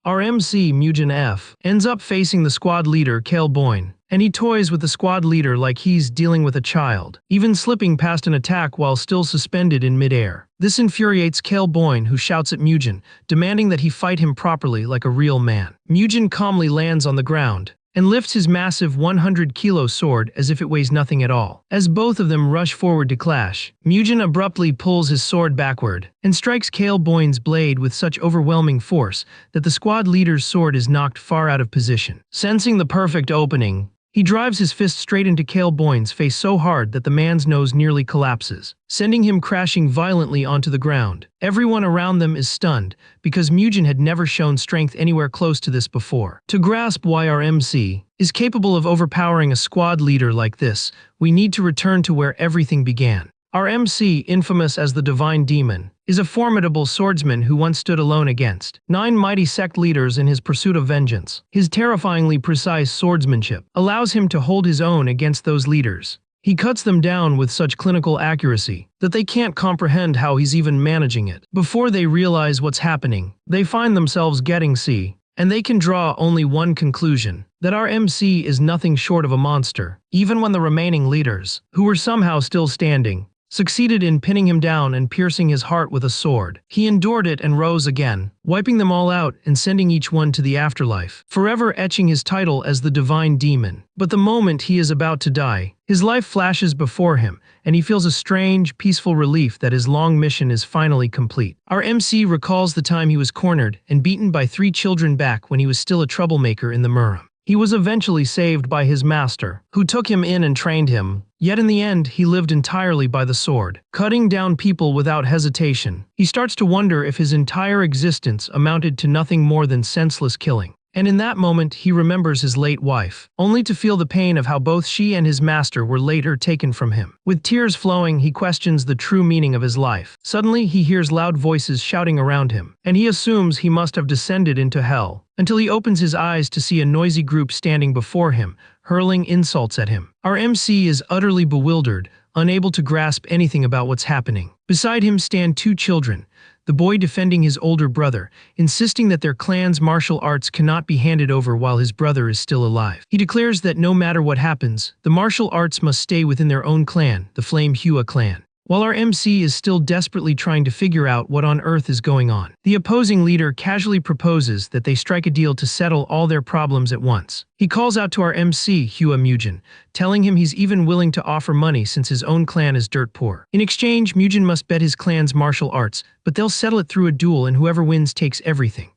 Our MC, Mujin F, ends up facing the squad leader, Kale Boyne, and he toys with the squad leader like he's dealing with a child, even slipping past an attack while still suspended in midair. This infuriates Kale Boyne, who shouts at Mujin, demanding that he fight him properly like a real man. Mujin calmly lands on the ground and lifts his massive 100-kilo sword as if it weighs nothing at all. As both of them rush forward to clash, Mujin abruptly pulls his sword backward and strikes Kale Boyne's blade with such overwhelming force that the squad leader's sword is knocked far out of position. Sensing the perfect opening, he drives his fist straight into Kale Boyne's face so hard that the man's nose nearly collapses, sending him crashing violently onto the ground. Everyone around them is stunned, because Mujin had never shown strength anywhere close to this before. To grasp why our MC is capable of overpowering a squad leader like this, we need to return to where everything began. Our MC, infamous as the Divine Demon, is a formidable swordsman who once stood alone against 9 mighty sect leaders in his pursuit of vengeance. His terrifyingly precise swordsmanship allows him to hold his own against those leaders. He cuts them down with such clinical accuracy that they can't comprehend how he's even managing it. Before they realize what's happening, they find themselves getting C, and they can draw only one conclusion: that our MC is nothing short of a monster. Even when the remaining leaders, who were somehow still standing, succeeded in pinning him down and piercing his heart with a sword, he endured it and rose again, wiping them all out and sending each one to the afterlife, forever etching his title as the Divine Demon. But the moment he is about to die, his life flashes before him, and he feels a strange, peaceful relief that his long mission is finally complete. Our MC recalls the time he was cornered and beaten by 3 children back when he was still a troublemaker in the Muram. He was eventually saved by his master, who took him in and trained him. Yet in the end, he lived entirely by the sword, cutting down people without hesitation. He starts to wonder if his entire existence amounted to nothing more than senseless killing. And in that moment, he remembers his late wife, only to feel the pain of how both she and his master were later taken from him. With tears flowing, he questions the true meaning of his life. Suddenly, he hears loud voices shouting around him, and he assumes he must have descended into hell, until he opens his eyes to see a noisy group standing before him, hurling insults at him. Our MC is utterly bewildered, unable to grasp anything about what's happening. Beside him stand 2 children, the boy defending his older brother, insisting that their clan's martial arts cannot be handed over while his brother is still alive. He declares that no matter what happens, the martial arts must stay within their own clan, the Flame Hua clan. While our MC is still desperately trying to figure out what on earth is going on, the opposing leader casually proposes that they strike a deal to settle all their problems at once. He calls out to our MC, Hua Mujin, telling him he's even willing to offer money since his own clan is dirt poor. In exchange, Mujin must bet his clan's martial arts, but they'll settle it through a duel and whoever wins takes everything.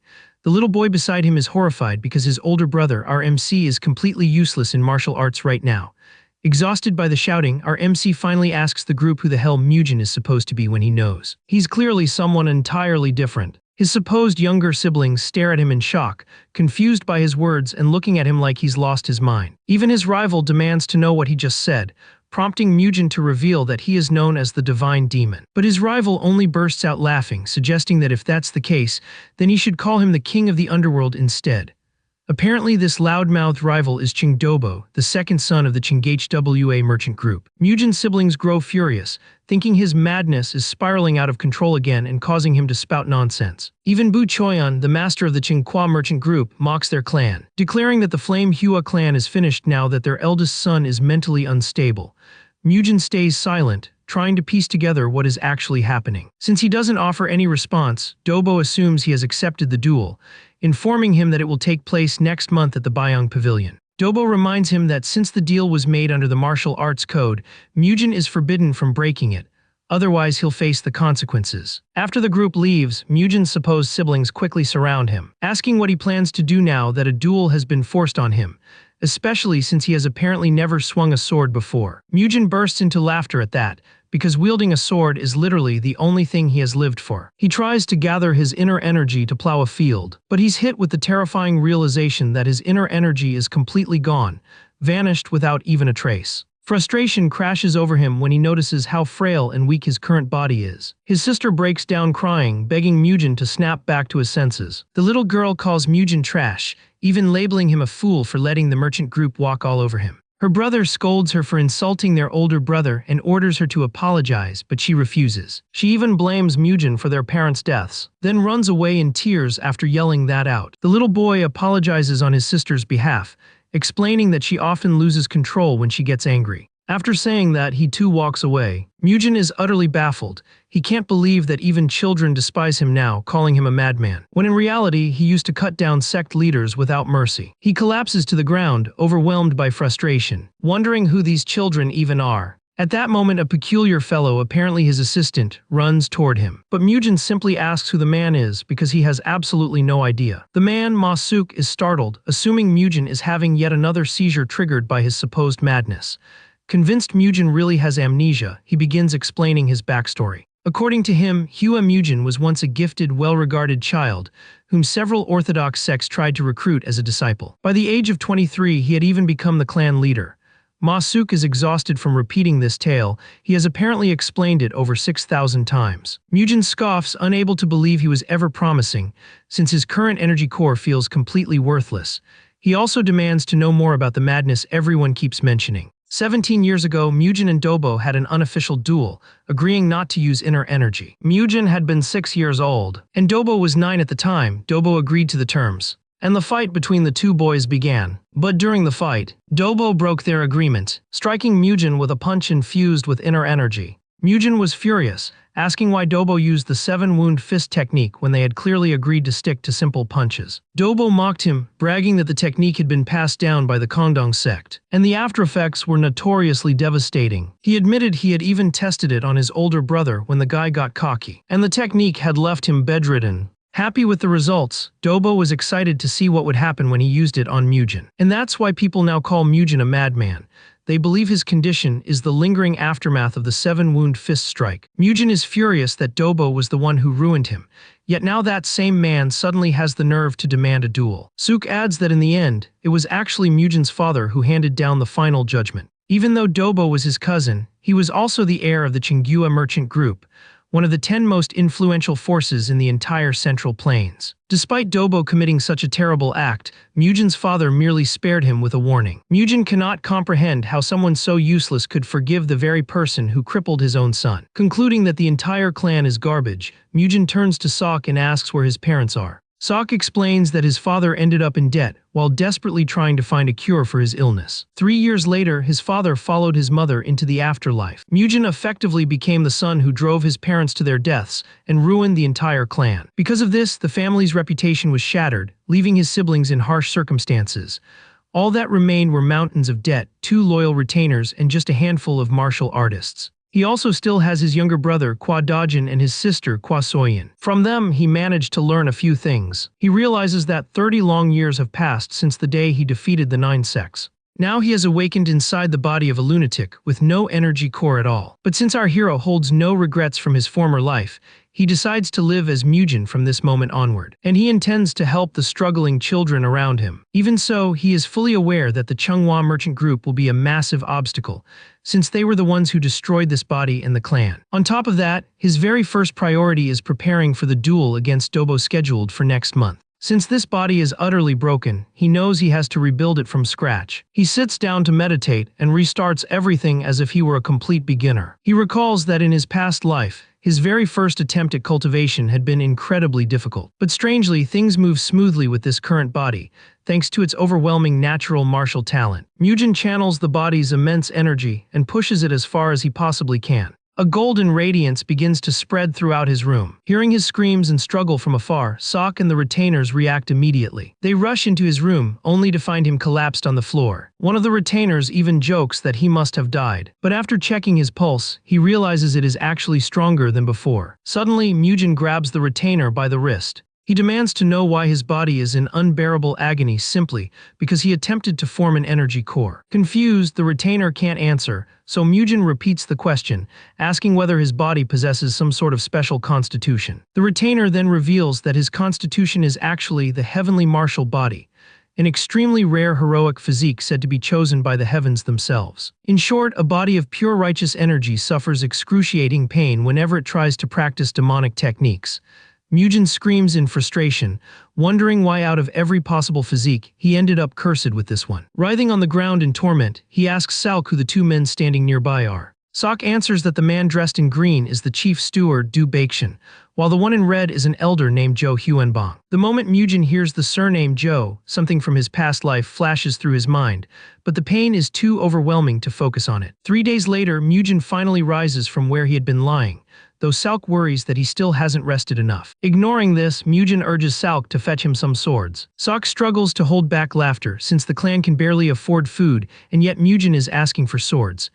The little boy beside him is horrified because his older brother, our MC, is completely useless in martial arts right now. Exhausted by the shouting, our MC finally asks the group who the hell Mujin is supposed to be when he knows. He's clearly someone entirely different. His supposed younger siblings stare at him in shock, confused by his words and looking at him like he's lost his mind. Even his rival demands to know what he just said, prompting Mujin to reveal that he is known as the Divine Demon. But his rival only bursts out laughing, suggesting that if that's the case, then he should call him the King of the Underworld instead. Apparently, this loudmouthed rival is Qingdobo, the second son of the Qinghwa merchant group. Mujin's siblings grow furious, thinking his madness is spiraling out of control again and causing him to spout nonsense. Even Bu Choyan, the master of the Qinghwa merchant group, mocks their clan, declaring that the Flame Hua clan is finished now that their eldest son is mentally unstable. Mujin stays silent, trying to piece together what is actually happening. Since he doesn't offer any response, Dobo assumes he has accepted the duel, informing him that it will take place next month at the Byung Pavilion. Dobo reminds him that since the deal was made under the martial arts code, Mujin is forbidden from breaking it, otherwise he'll face the consequences. After the group leaves, Mujin's supposed siblings quickly surround him, asking what he plans to do now that a duel has been forced on him, especially since he has apparently never swung a sword before. Mujin bursts into laughter at that, because wielding a sword is literally the only thing he has lived for. He tries to gather his inner energy to plow a field, but he's hit with the terrifying realization that his inner energy is completely gone, vanished without even a trace. Frustration crashes over him when he notices how frail and weak his current body is. His sister breaks down crying, begging Mujin to snap back to his senses. The little girl calls Mujin trash, even labeling him a fool for letting the merchant group walk all over him. Her brother scolds her for insulting their older brother and orders her to apologize, but she refuses. She even blames Mujin for their parents' deaths, then runs away in tears after yelling that out. The little boy apologizes on his sister's behalf, explaining that she often loses control when she gets angry. After saying that, he too walks away. Mujin is utterly baffled. He can't believe that even children despise him now, calling him a madman, when in reality he used to cut down sect leaders without mercy. He collapses to the ground, overwhelmed by frustration, wondering who these children even are. At that moment, a peculiar fellow, apparently his assistant, runs toward him. But Mujin simply asks who the man is because he has absolutely no idea. The man, Ma-suk, is startled, assuming Mujin is having yet another seizure triggered by his supposed madness. Convinced Mujin really has amnesia, he begins explaining his backstory. According to him, Hua Mujin was once a gifted, well-regarded child, whom several orthodox sects tried to recruit as a disciple. By the age of 23, he had even become the clan leader. Ma-suk is exhausted from repeating this tale. He has apparently explained it over 6,000 times. Mujin scoffs, unable to believe he was ever promising, since his current energy core feels completely worthless. He also demands to know more about the madness everyone keeps mentioning. 17 years ago, Mujin and Dobo had an unofficial duel, agreeing not to use inner energy. Mujin had been 6 years old, and Dobo was 9 at the time. Dobo agreed to the terms, and the fight between the two boys began. But during the fight, Dobo broke their agreement, striking Mujin with a punch infused with inner energy. Mujin was furious, asking why Dobo used the 7-wound fist technique when they had clearly agreed to stick to simple punches. Dobo mocked him, bragging that the technique had been passed down by the Kongdong sect, and the aftereffects were notoriously devastating. He admitted he had even tested it on his older brother when the guy got cocky, and the technique had left him bedridden. Happy with the results, Dobo was excited to see what would happen when he used it on Mujin. And that's why people now call Mujin a madman. They believe his condition is the lingering aftermath of the 7-wound fist strike. Mujin is furious that Dobo was the one who ruined him, yet now that same man suddenly has the nerve to demand a duel. Suk adds that in the end, it was actually Mujin's father who handed down the final judgment. Even though Dobo was his cousin, he was also the heir of the Chinggua merchant group, one of the 10 most influential forces in the entire Central Plains. Despite Dobo committing such a terrible act, Mujin's father merely spared him with a warning. Mujin cannot comprehend how someone so useless could forgive the very person who crippled his own son. Concluding that the entire clan is garbage, Mujin turns to Sok and asks where his parents are. Sok explains that his father ended up in debt while desperately trying to find a cure for his illness. 3 years later, his father followed his mother into the afterlife. Mujin effectively became the son who drove his parents to their deaths and ruined the entire clan. Because of this, the family's reputation was shattered, leaving his siblings in harsh circumstances. All that remained were mountains of debt, 2 loyal retainers, and just a handful of martial artists. He also still has his younger brother, Kwa Dajin, and his sister, Kwa Soyin. From them, he managed to learn a few things. He realizes that 30 long years have passed since the day he defeated the 9 sects. Now he has awakened inside the body of a lunatic with no energy core at all. But since our hero holds no regrets from his former life, he decides to live as Mujin from this moment onward, and he intends to help the struggling children around him. Even so, he is fully aware that the Chinggua merchant group will be a massive obstacle, since they were the ones who destroyed this body and the clan. On top of that, his very first priority is preparing for the duel against Dobo scheduled for next month. Since this body is utterly broken, he knows he has to rebuild it from scratch. He sits down to meditate and restarts everything as if he were a complete beginner. He recalls that in his past life, his very first attempt at cultivation had been incredibly difficult. But strangely, things move smoothly with this current body, thanks to its overwhelming natural martial talent. Mujin channels the body's immense energy and pushes it as far as he possibly can. A golden radiance begins to spread throughout his room. Hearing his screams and struggle from afar, Sok and the retainers react immediately. They rush into his room, only to find him collapsed on the floor. One of the retainers even jokes that he must have died. But after checking his pulse, he realizes it is actually stronger than before. Suddenly, Mujin grabs the retainer by the wrist. He demands to know why his body is in unbearable agony simply because he attempted to form an energy core. Confused, the retainer can't answer, so Mujin repeats the question, asking whether his body possesses some sort of special constitution. The retainer then reveals that his constitution is actually the heavenly martial body, an extremely rare heroic physique said to be chosen by the heavens themselves. In short, a body of pure righteous energy suffers excruciating pain whenever it tries to practice demonic techniques. Mujin screams in frustration, wondering why out of every possible physique, he ended up cursed with this one. Writhing on the ground in torment, he asks Salk who the two men standing nearby are. Salk answers that the man dressed in green is the chief steward Du Baektion, while the one in red is an elder named Zhou Huanbang. The moment Mujin hears the surname Zhou, something from his past life flashes through his mind, but the pain is too overwhelming to focus on it. 3 days later, Mujin finally rises from where he had been lying, though Salk worries that he still hasn't rested enough. Ignoring this, Mujin urges Salk to fetch him some swords. Salk struggles to hold back laughter since the clan can barely afford food, and yet Mujin is asking for swords.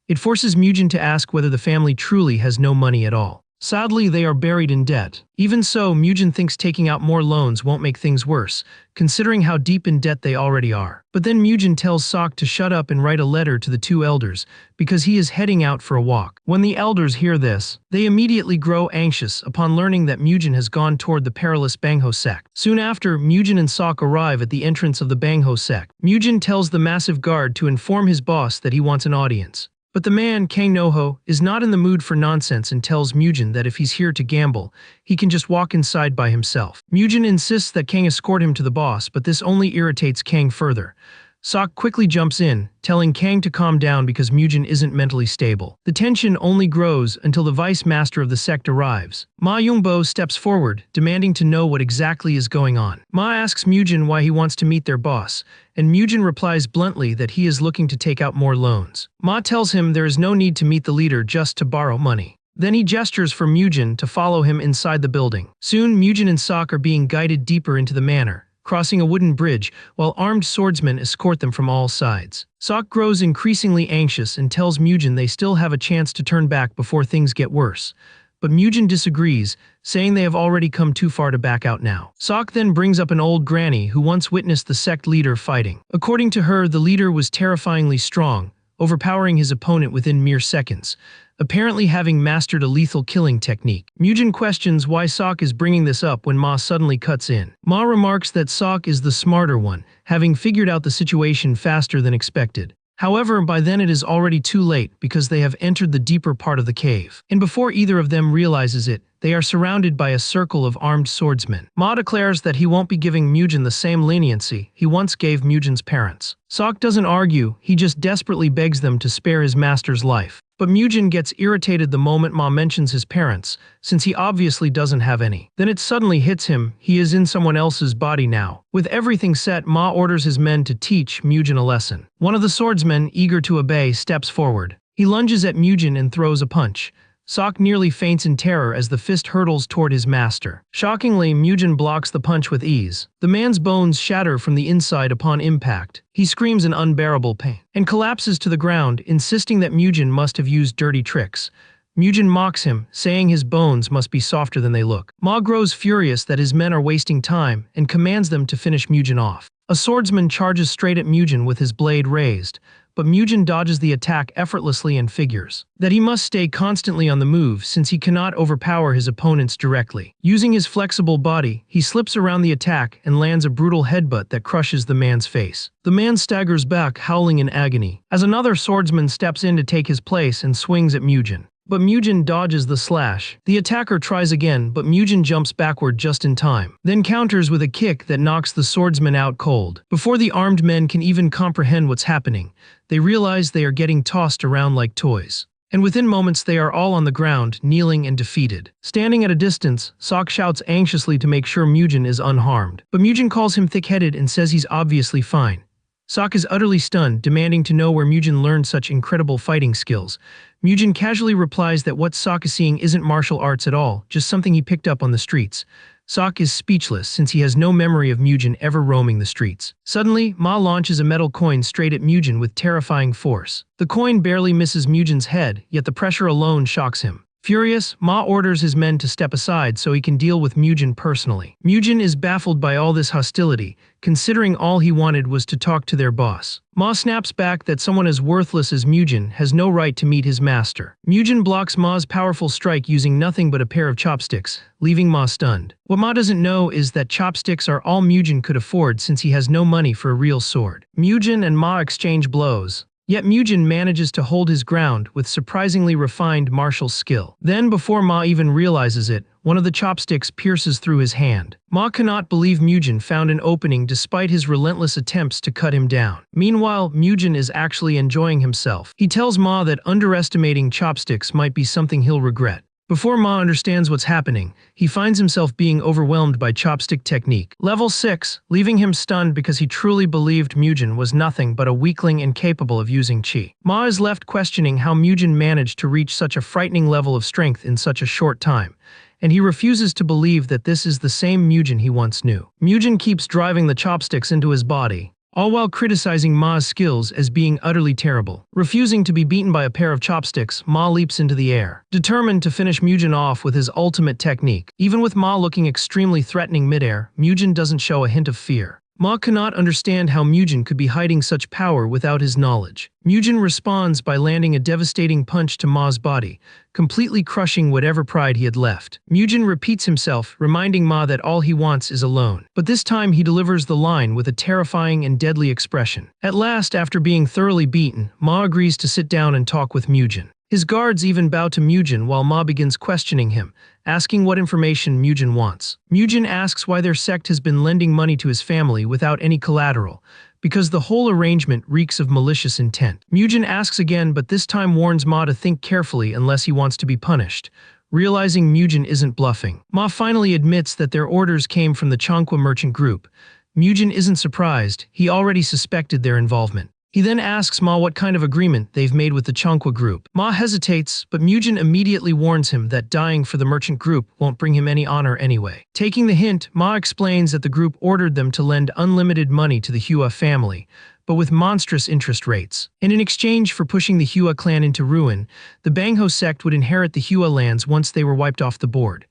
It forces Mujin to ask whether the family truly has no money at all. Sadly, they are buried in debt. Even so, Mujin thinks taking out more loans won't make things worse, considering how deep in debt they already are. But then Mujin tells Salk to shut up and write a letter to the two elders, because he is heading out for a walk. When the elders hear this, they immediately grow anxious upon learning that Mujin has gone toward the perilous Bangho sect. Soon after, Mujin and Salk arrive at the entrance of the Bangho sect. Mujin tells the massive guard to inform his boss that he wants an audience. But the man, Kang Noho, is not in the mood for nonsense and tells Mujin that if he's here to gamble, he can just walk inside by himself. Mujin insists that Kang escort him to the boss, but this only irritates Kang further. Salk quickly jumps in, telling Kang to calm down because Mujin isn't mentally stable. The tension only grows until the vice master of the sect arrives. Ma Yongbo steps forward, demanding to know what exactly is going on. Ma asks Mujin why he wants to meet their boss, and Mujin replies bluntly that he is looking to take out more loans. Ma tells him there is no need to meet the leader just to borrow money. Then he gestures for Mujin to follow him inside the building. Soon, Mujin and Salk are being guided deeper into the manor, crossing a wooden bridge, while armed swordsmen escort them from all sides. Salk grows increasingly anxious and tells Mujin they still have a chance to turn back before things get worse. But Mujin disagrees, saying they have already come too far to back out now. Salk then brings up an old granny who once witnessed the sect leader fighting. According to her, the leader was terrifyingly strong, overpowering his opponent within mere seconds, apparently having mastered a lethal killing technique. Mujin questions why Salk is bringing this up when Ma suddenly cuts in. Ma remarks that Salk is the smarter one, having figured out the situation faster than expected. However, by then it is already too late because they have entered the deeper part of the cave. And before either of them realizes it, they are surrounded by a circle of armed swordsmen. Ma declares that he won't be giving Mujin the same leniency he once gave Mujin's parents. Salk doesn't argue, he just desperately begs them to spare his master's life. But Mujin gets irritated the moment Ma mentions his parents, since he obviously doesn't have any. Then it suddenly hits him, he is in someone else's body now. With everything set, Ma orders his men to teach Mujin a lesson. One of the swordsmen, eager to obey, steps forward. He lunges at Mujin and throws a punch. Salk nearly faints in terror as the fist hurtles toward his master. Shockingly, Mujin blocks the punch with ease. The man's bones shatter from the inside upon impact. He screams in unbearable pain and collapses to the ground, insisting that Mujin must have used dirty tricks. Mujin mocks him, saying his bones must be softer than they look. Ma grows furious that his men are wasting time and commands them to finish Mujin off. A swordsman charges straight at Mujin with his blade raised, but Mujin dodges the attack effortlessly and figures that he must stay constantly on the move since he cannot overpower his opponents directly. Using his flexible body, he slips around the attack and lands a brutal headbutt that crushes the man's face. The man staggers back, howling in agony, as another swordsman steps in to take his place and swings at Mujin. But Mujin dodges the slash. The attacker tries again, but Mujin jumps backward just in time, then counters with a kick that knocks the swordsman out cold. Before the armed men can even comprehend what's happening, they realize they are getting tossed around like toys. And within moments they are all on the ground, kneeling and defeated. Standing at a distance, Salk shouts anxiously to make sure Mujin is unharmed. But Mujin calls him thick-headed and says he's obviously fine. Salk is utterly stunned, demanding to know where Mujin learned such incredible fighting skills. Mujin casually replies that what Salk is seeing isn't martial arts at all, just something he picked up on the streets. Salk is speechless since he has no memory of Mujin ever roaming the streets. Suddenly, Ma launches a metal coin straight at Mujin with terrifying force. The coin barely misses Mujin's head, yet the pressure alone shocks him. Furious, Ma orders his men to step aside so he can deal with Mujin personally. Mujin is baffled by all this hostility, considering all he wanted was to talk to their boss. Ma snaps back that someone as worthless as Mujin has no right to meet his master. Mujin blocks Ma's powerful strike using nothing but a pair of chopsticks, leaving Ma stunned. What Ma doesn't know is that chopsticks are all Mujin could afford since he has no money for a real sword. Mujin and Ma exchange blows. Yet Mujin manages to hold his ground with surprisingly refined martial skill. Then, before Ma even realizes it, one of the chopsticks pierces through his hand. Ma cannot believe Mujin found an opening despite his relentless attempts to cut him down. Meanwhile, Mujin is actually enjoying himself. He tells Ma that underestimating chopsticks might be something he'll regret. Before Ma understands what's happening, he finds himself being overwhelmed by chopstick technique. Level 6, leaving him stunned because he truly believed Mujin was nothing but a weakling incapable of using chi. Ma is left questioning how Mujin managed to reach such a frightening level of strength in such a short time, and he refuses to believe that this is the same Mujin he once knew. Mujin keeps driving the chopsticks into his body, all while criticizing Ma's skills as being utterly terrible. Refusing to be beaten by a pair of chopsticks, Ma leaps into the air, determined to finish Mujin off with his ultimate technique. Even with Ma looking extremely threatening midair, Mujin doesn't show a hint of fear. Ma cannot understand how Mujin could be hiding such power without his knowledge. Mujin responds by landing a devastating punch to Ma's body, completely crushing whatever pride he had left. Mujin repeats himself, reminding Ma that all he wants is alone. But this time he delivers the line with a terrifying and deadly expression. At last, after being thoroughly beaten, Ma agrees to sit down and talk with Mujin. His guards even bow to Mujin while Ma begins questioning him, asking what information Mujin wants. Mujin asks why their sect has been lending money to his family without any collateral, because the whole arrangement reeks of malicious intent. Mujin asks again, but this time warns Ma to think carefully unless he wants to be punished. Realizing Mujin isn't bluffing, Ma finally admits that their orders came from the Changhua merchant group. Mujin isn't surprised, he already suspected their involvement. He then asks Ma what kind of agreement they've made with the Changhua group. Ma hesitates, but Mujin immediately warns him that dying for the merchant group won't bring him any honor anyway. Taking the hint, Ma explains that the group ordered them to lend unlimited money to the Hua family, but with monstrous interest rates. And in exchange for pushing the Hua clan into ruin, the Bangho sect would inherit the Hua lands once they were wiped off the board.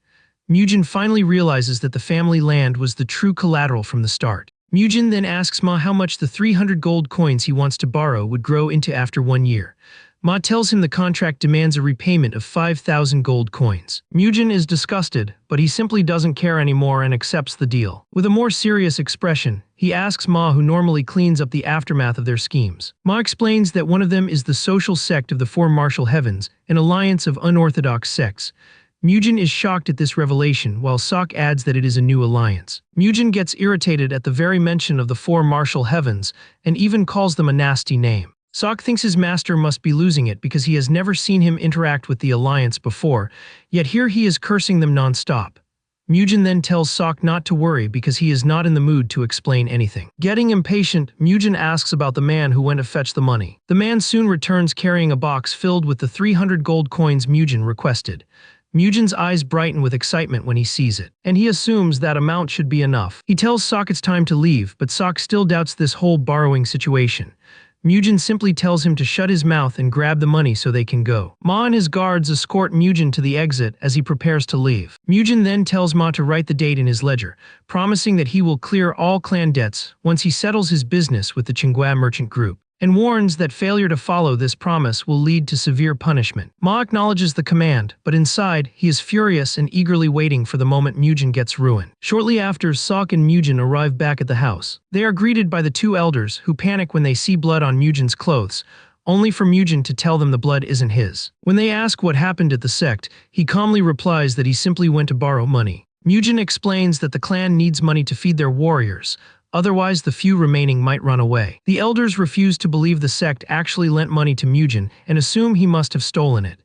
Mujin finally realizes that the family land was the true collateral from the start. Mujin then asks Ma how much the 300 gold coins he wants to borrow would grow into after 1 year. Ma tells him the contract demands a repayment of 5,000 gold coins. Mujin is disgusted, but he simply doesn't care anymore and accepts the deal. With a more serious expression, he asks Ma who normally cleans up the aftermath of their schemes. Ma explains that one of them is the social sect of the Four Martial Heavens, an alliance of unorthodox sects. Mujin is shocked at this revelation, while Sok adds that it is a new alliance. Mujin gets irritated at the very mention of the Four Martial Heavens, and even calls them a nasty name. Sok thinks his master must be losing it because he has never seen him interact with the alliance before, yet here he is cursing them non-stop. Mujin then tells Sok not to worry because he is not in the mood to explain anything. Getting impatient, Mujin asks about the man who went to fetch the money. The man soon returns carrying a box filled with the 300 gold coins Mujin requested. Mujin's eyes brighten with excitement when he sees it, and he assumes that amount should be enough. He tells Sok it's time to leave, but Sok still doubts this whole borrowing situation. Mujin simply tells him to shut his mouth and grab the money so they can go. Ma and his guards escort Mujin to the exit as he prepares to leave. Mujin then tells Ma to write the date in his ledger, promising that he will clear all clan debts once he settles his business with the Changhua merchant group, and warns that failure to follow this promise will lead to severe punishment. Ma acknowledges the command, but inside, he is furious and eagerly waiting for the moment Mujin gets ruined. Shortly after, Sok and Mujin arrive back at the house. They are greeted by the two elders, who panic when they see blood on Mujin's clothes, only for Mujin to tell them the blood isn't his. When they ask what happened at the sect, he calmly replies that he simply went to borrow money. Mujin explains that the clan needs money to feed their warriors, otherwise the few remaining might run away. The elders refuse to believe the sect actually lent money to Mujin and assume he must have stolen it.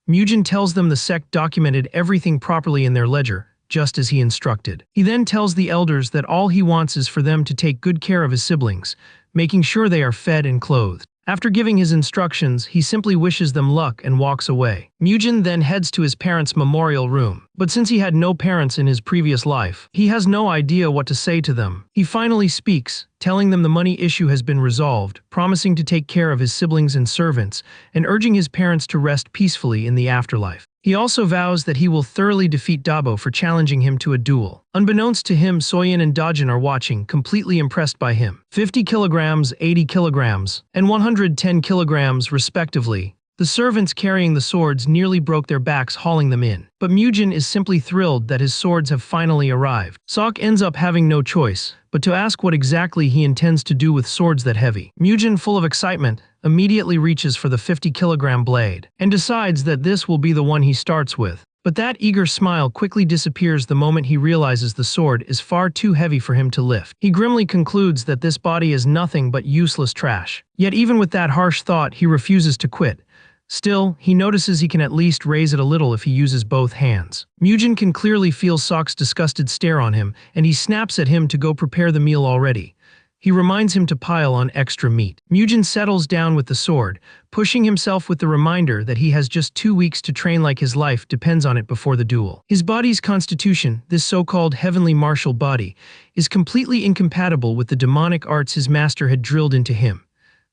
Mujin tells them the sect documented everything properly in their ledger, just as he instructed. He then tells the elders that all he wants is for them to take good care of his siblings, making sure they are fed and clothed. After giving his instructions, he simply wishes them luck and walks away. Mujin then heads to his parents' memorial room, but since he had no parents in his previous life, he has no idea what to say to them. He finally speaks, telling them the money issue has been resolved, promising to take care of his siblings and servants, and urging his parents to rest peacefully in the afterlife. He also vows that he will thoroughly defeat Dabo for challenging him to a duel. Unbeknownst to him, Soyin and Dajin are watching, completely impressed by him. 50 kilograms, 80 kilograms, and 110 kilograms, respectively. The servants carrying the swords nearly broke their backs hauling them in. But Mujin is simply thrilled that his swords have finally arrived. Sok ends up having no choice but to ask what exactly he intends to do with swords that heavy. Mujin, full of excitement, immediately reaches for the 50-kilogram blade, and decides that this will be the one he starts with. But that eager smile quickly disappears the moment he realizes the sword is far too heavy for him to lift. He grimly concludes that this body is nothing but useless trash. Yet even with that harsh thought, he refuses to quit. Still, he notices he can at least raise it a little if he uses both hands. Mujin can clearly feel Sok's disgusted stare on him, and he snaps at him to go prepare the meal already. He reminds him to pile on extra meat. Mujin settles down with the sword, pushing himself with the reminder that he has just 2 weeks to train like his life depends on it before the duel. His body's constitution, this so-called heavenly martial body, is completely incompatible with the demonic arts his master had drilled into him.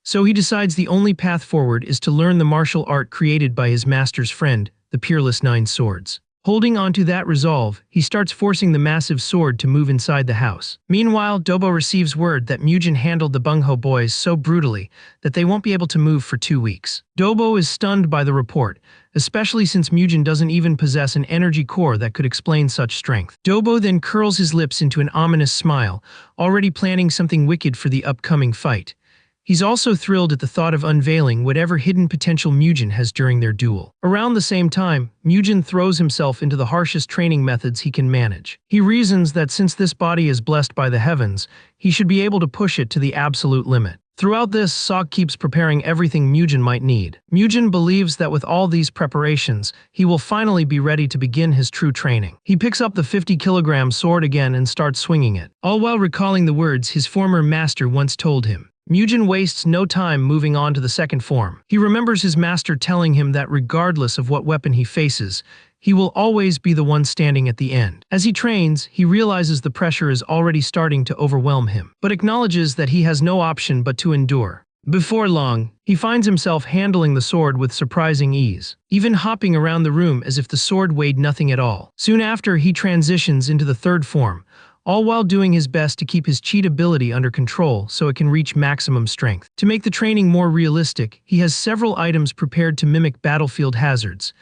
So he decides the only path forward is to learn the martial art created by his master's friend, the peerless Nine Swords. Holding onto that resolve, he starts forcing the massive sword to move inside the house. Meanwhile, Dobo receives word that Mujin handled the Bungho boys so brutally that they won't be able to move for 2 weeks. Dobo is stunned by the report, especially since Mujin doesn't even possess an energy core that could explain such strength. Dobo then curls his lips into an ominous smile, already planning something wicked for the upcoming fight. He's also thrilled at the thought of unveiling whatever hidden potential Mujin has during their duel. Around the same time, Mujin throws himself into the harshest training methods he can manage. He reasons that since this body is blessed by the heavens, he should be able to push it to the absolute limit. Throughout this, Sok keeps preparing everything Mujin might need. Mujin believes that with all these preparations, he will finally be ready to begin his true training. He picks up the 50-kilogram sword again and starts swinging it, all while recalling the words his former master once told him. Mujin wastes no time moving on to the second form. He remembers his master telling him that regardless of what weapon he faces, he will always be the one standing at the end. As he trains, he realizes the pressure is already starting to overwhelm him, but acknowledges that he has no option but to endure. Before long, he finds himself handling the sword with surprising ease, even hopping around the room as if the sword weighed nothing at all. Soon after, he transitions into the third form, all while doing his best to keep his cheat ability under control so it can reach maximum strength. To make the training more realistic, he has several items prepared to mimic battlefield hazards.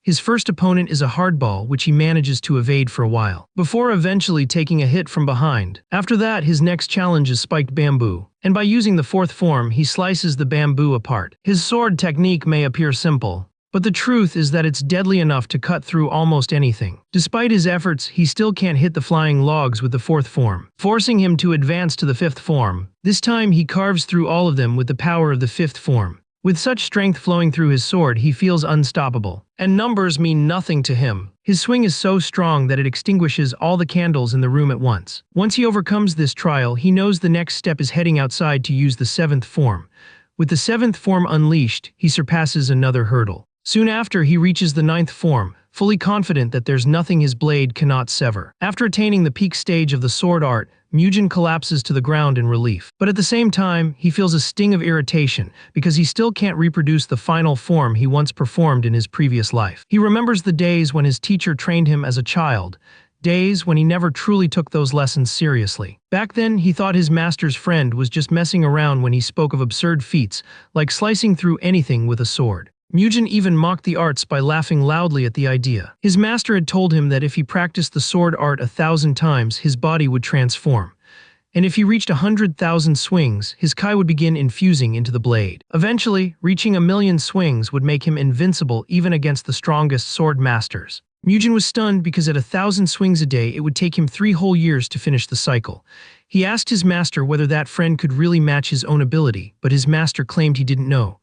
His first opponent is a hardball, which he manages to evade for a while, before eventually taking a hit from behind. After that, his next challenge is spiked bamboo, and by using the fourth form, he slices the bamboo apart. His sword technique may appear simple, but the truth is that it's deadly enough to cut through almost anything. Despite his efforts, he still can't hit the flying logs with the fourth form, forcing him to advance to the fifth form. This time he carves through all of them with the power of the fifth form. With such strength flowing through his sword, he feels unstoppable. And numbers mean nothing to him. His swing is so strong that it extinguishes all the candles in the room at once. Once he overcomes this trial, he knows the next step is heading outside to use the seventh form. With the seventh form unleashed, he surpasses another hurdle. Soon after, he reaches the ninth form, fully confident that there's nothing his blade cannot sever. After attaining the peak stage of the sword art, Mujin collapses to the ground in relief. But at the same time, he feels a sting of irritation because he still can't reproduce the final form he once performed in his previous life. He remembers the days when his teacher trained him as a child, days when he never truly took those lessons seriously. Back then, he thought his master's friend was just messing around when he spoke of absurd feats, like slicing through anything with a sword. Mujin even mocked the arts by laughing loudly at the idea. His master had told him that if he practiced the sword art 1,000 times, his body would transform. And if he reached 100,000 swings, his Kai would begin infusing into the blade. Eventually, reaching 1,000,000 swings would make him invincible even against the strongest sword masters. Mujin was stunned because at 1,000 swings a day, it would take him 3 whole years to finish the cycle. He asked his master whether that friend could really match his own ability, but his master claimed he didn't know.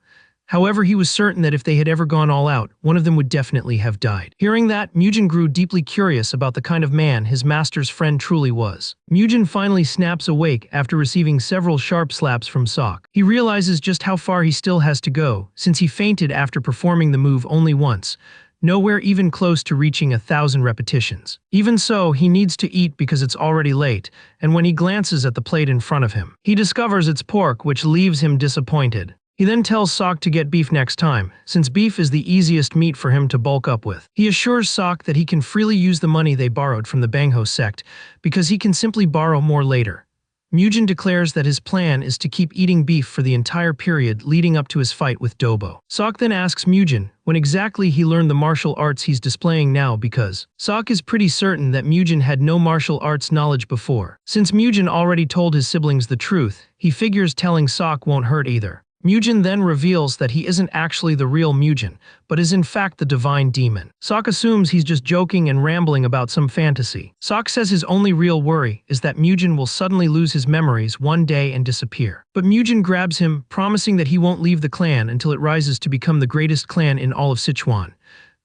However, he was certain that if they had ever gone all out, one of them would definitely have died. Hearing that, Mujin grew deeply curious about the kind of man his master's friend truly was. Mujin finally snaps awake after receiving several sharp slaps from Sok. He realizes just how far he still has to go, since he fainted after performing the move only once, nowhere even close to reaching 1,000 repetitions. Even so, he needs to eat because it's already late, and when he glances at the plate in front of him, he discovers it's pork, which leaves him disappointed. He then tells Sok to get beef next time, since beef is the easiest meat for him to bulk up with. He assures Sok that he can freely use the money they borrowed from the Bangho sect, because he can simply borrow more later. Mujin declares that his plan is to keep eating beef for the entire period leading up to his fight with Dobo. Sok then asks Mujin when exactly he learned the martial arts he's displaying now because Sok is pretty certain that Mujin had no martial arts knowledge before. Since Mujin already told his siblings the truth, he figures telling Sok won't hurt either. Mujin then reveals that he isn't actually the real Mujin, but is in fact the divine demon. Sok assumes he's just joking and rambling about some fantasy. Sok says his only real worry is that Mujin will suddenly lose his memories one day and disappear. But Mujin grabs him, promising that he won't leave the clan until it rises to become the greatest clan in all of Sichuan.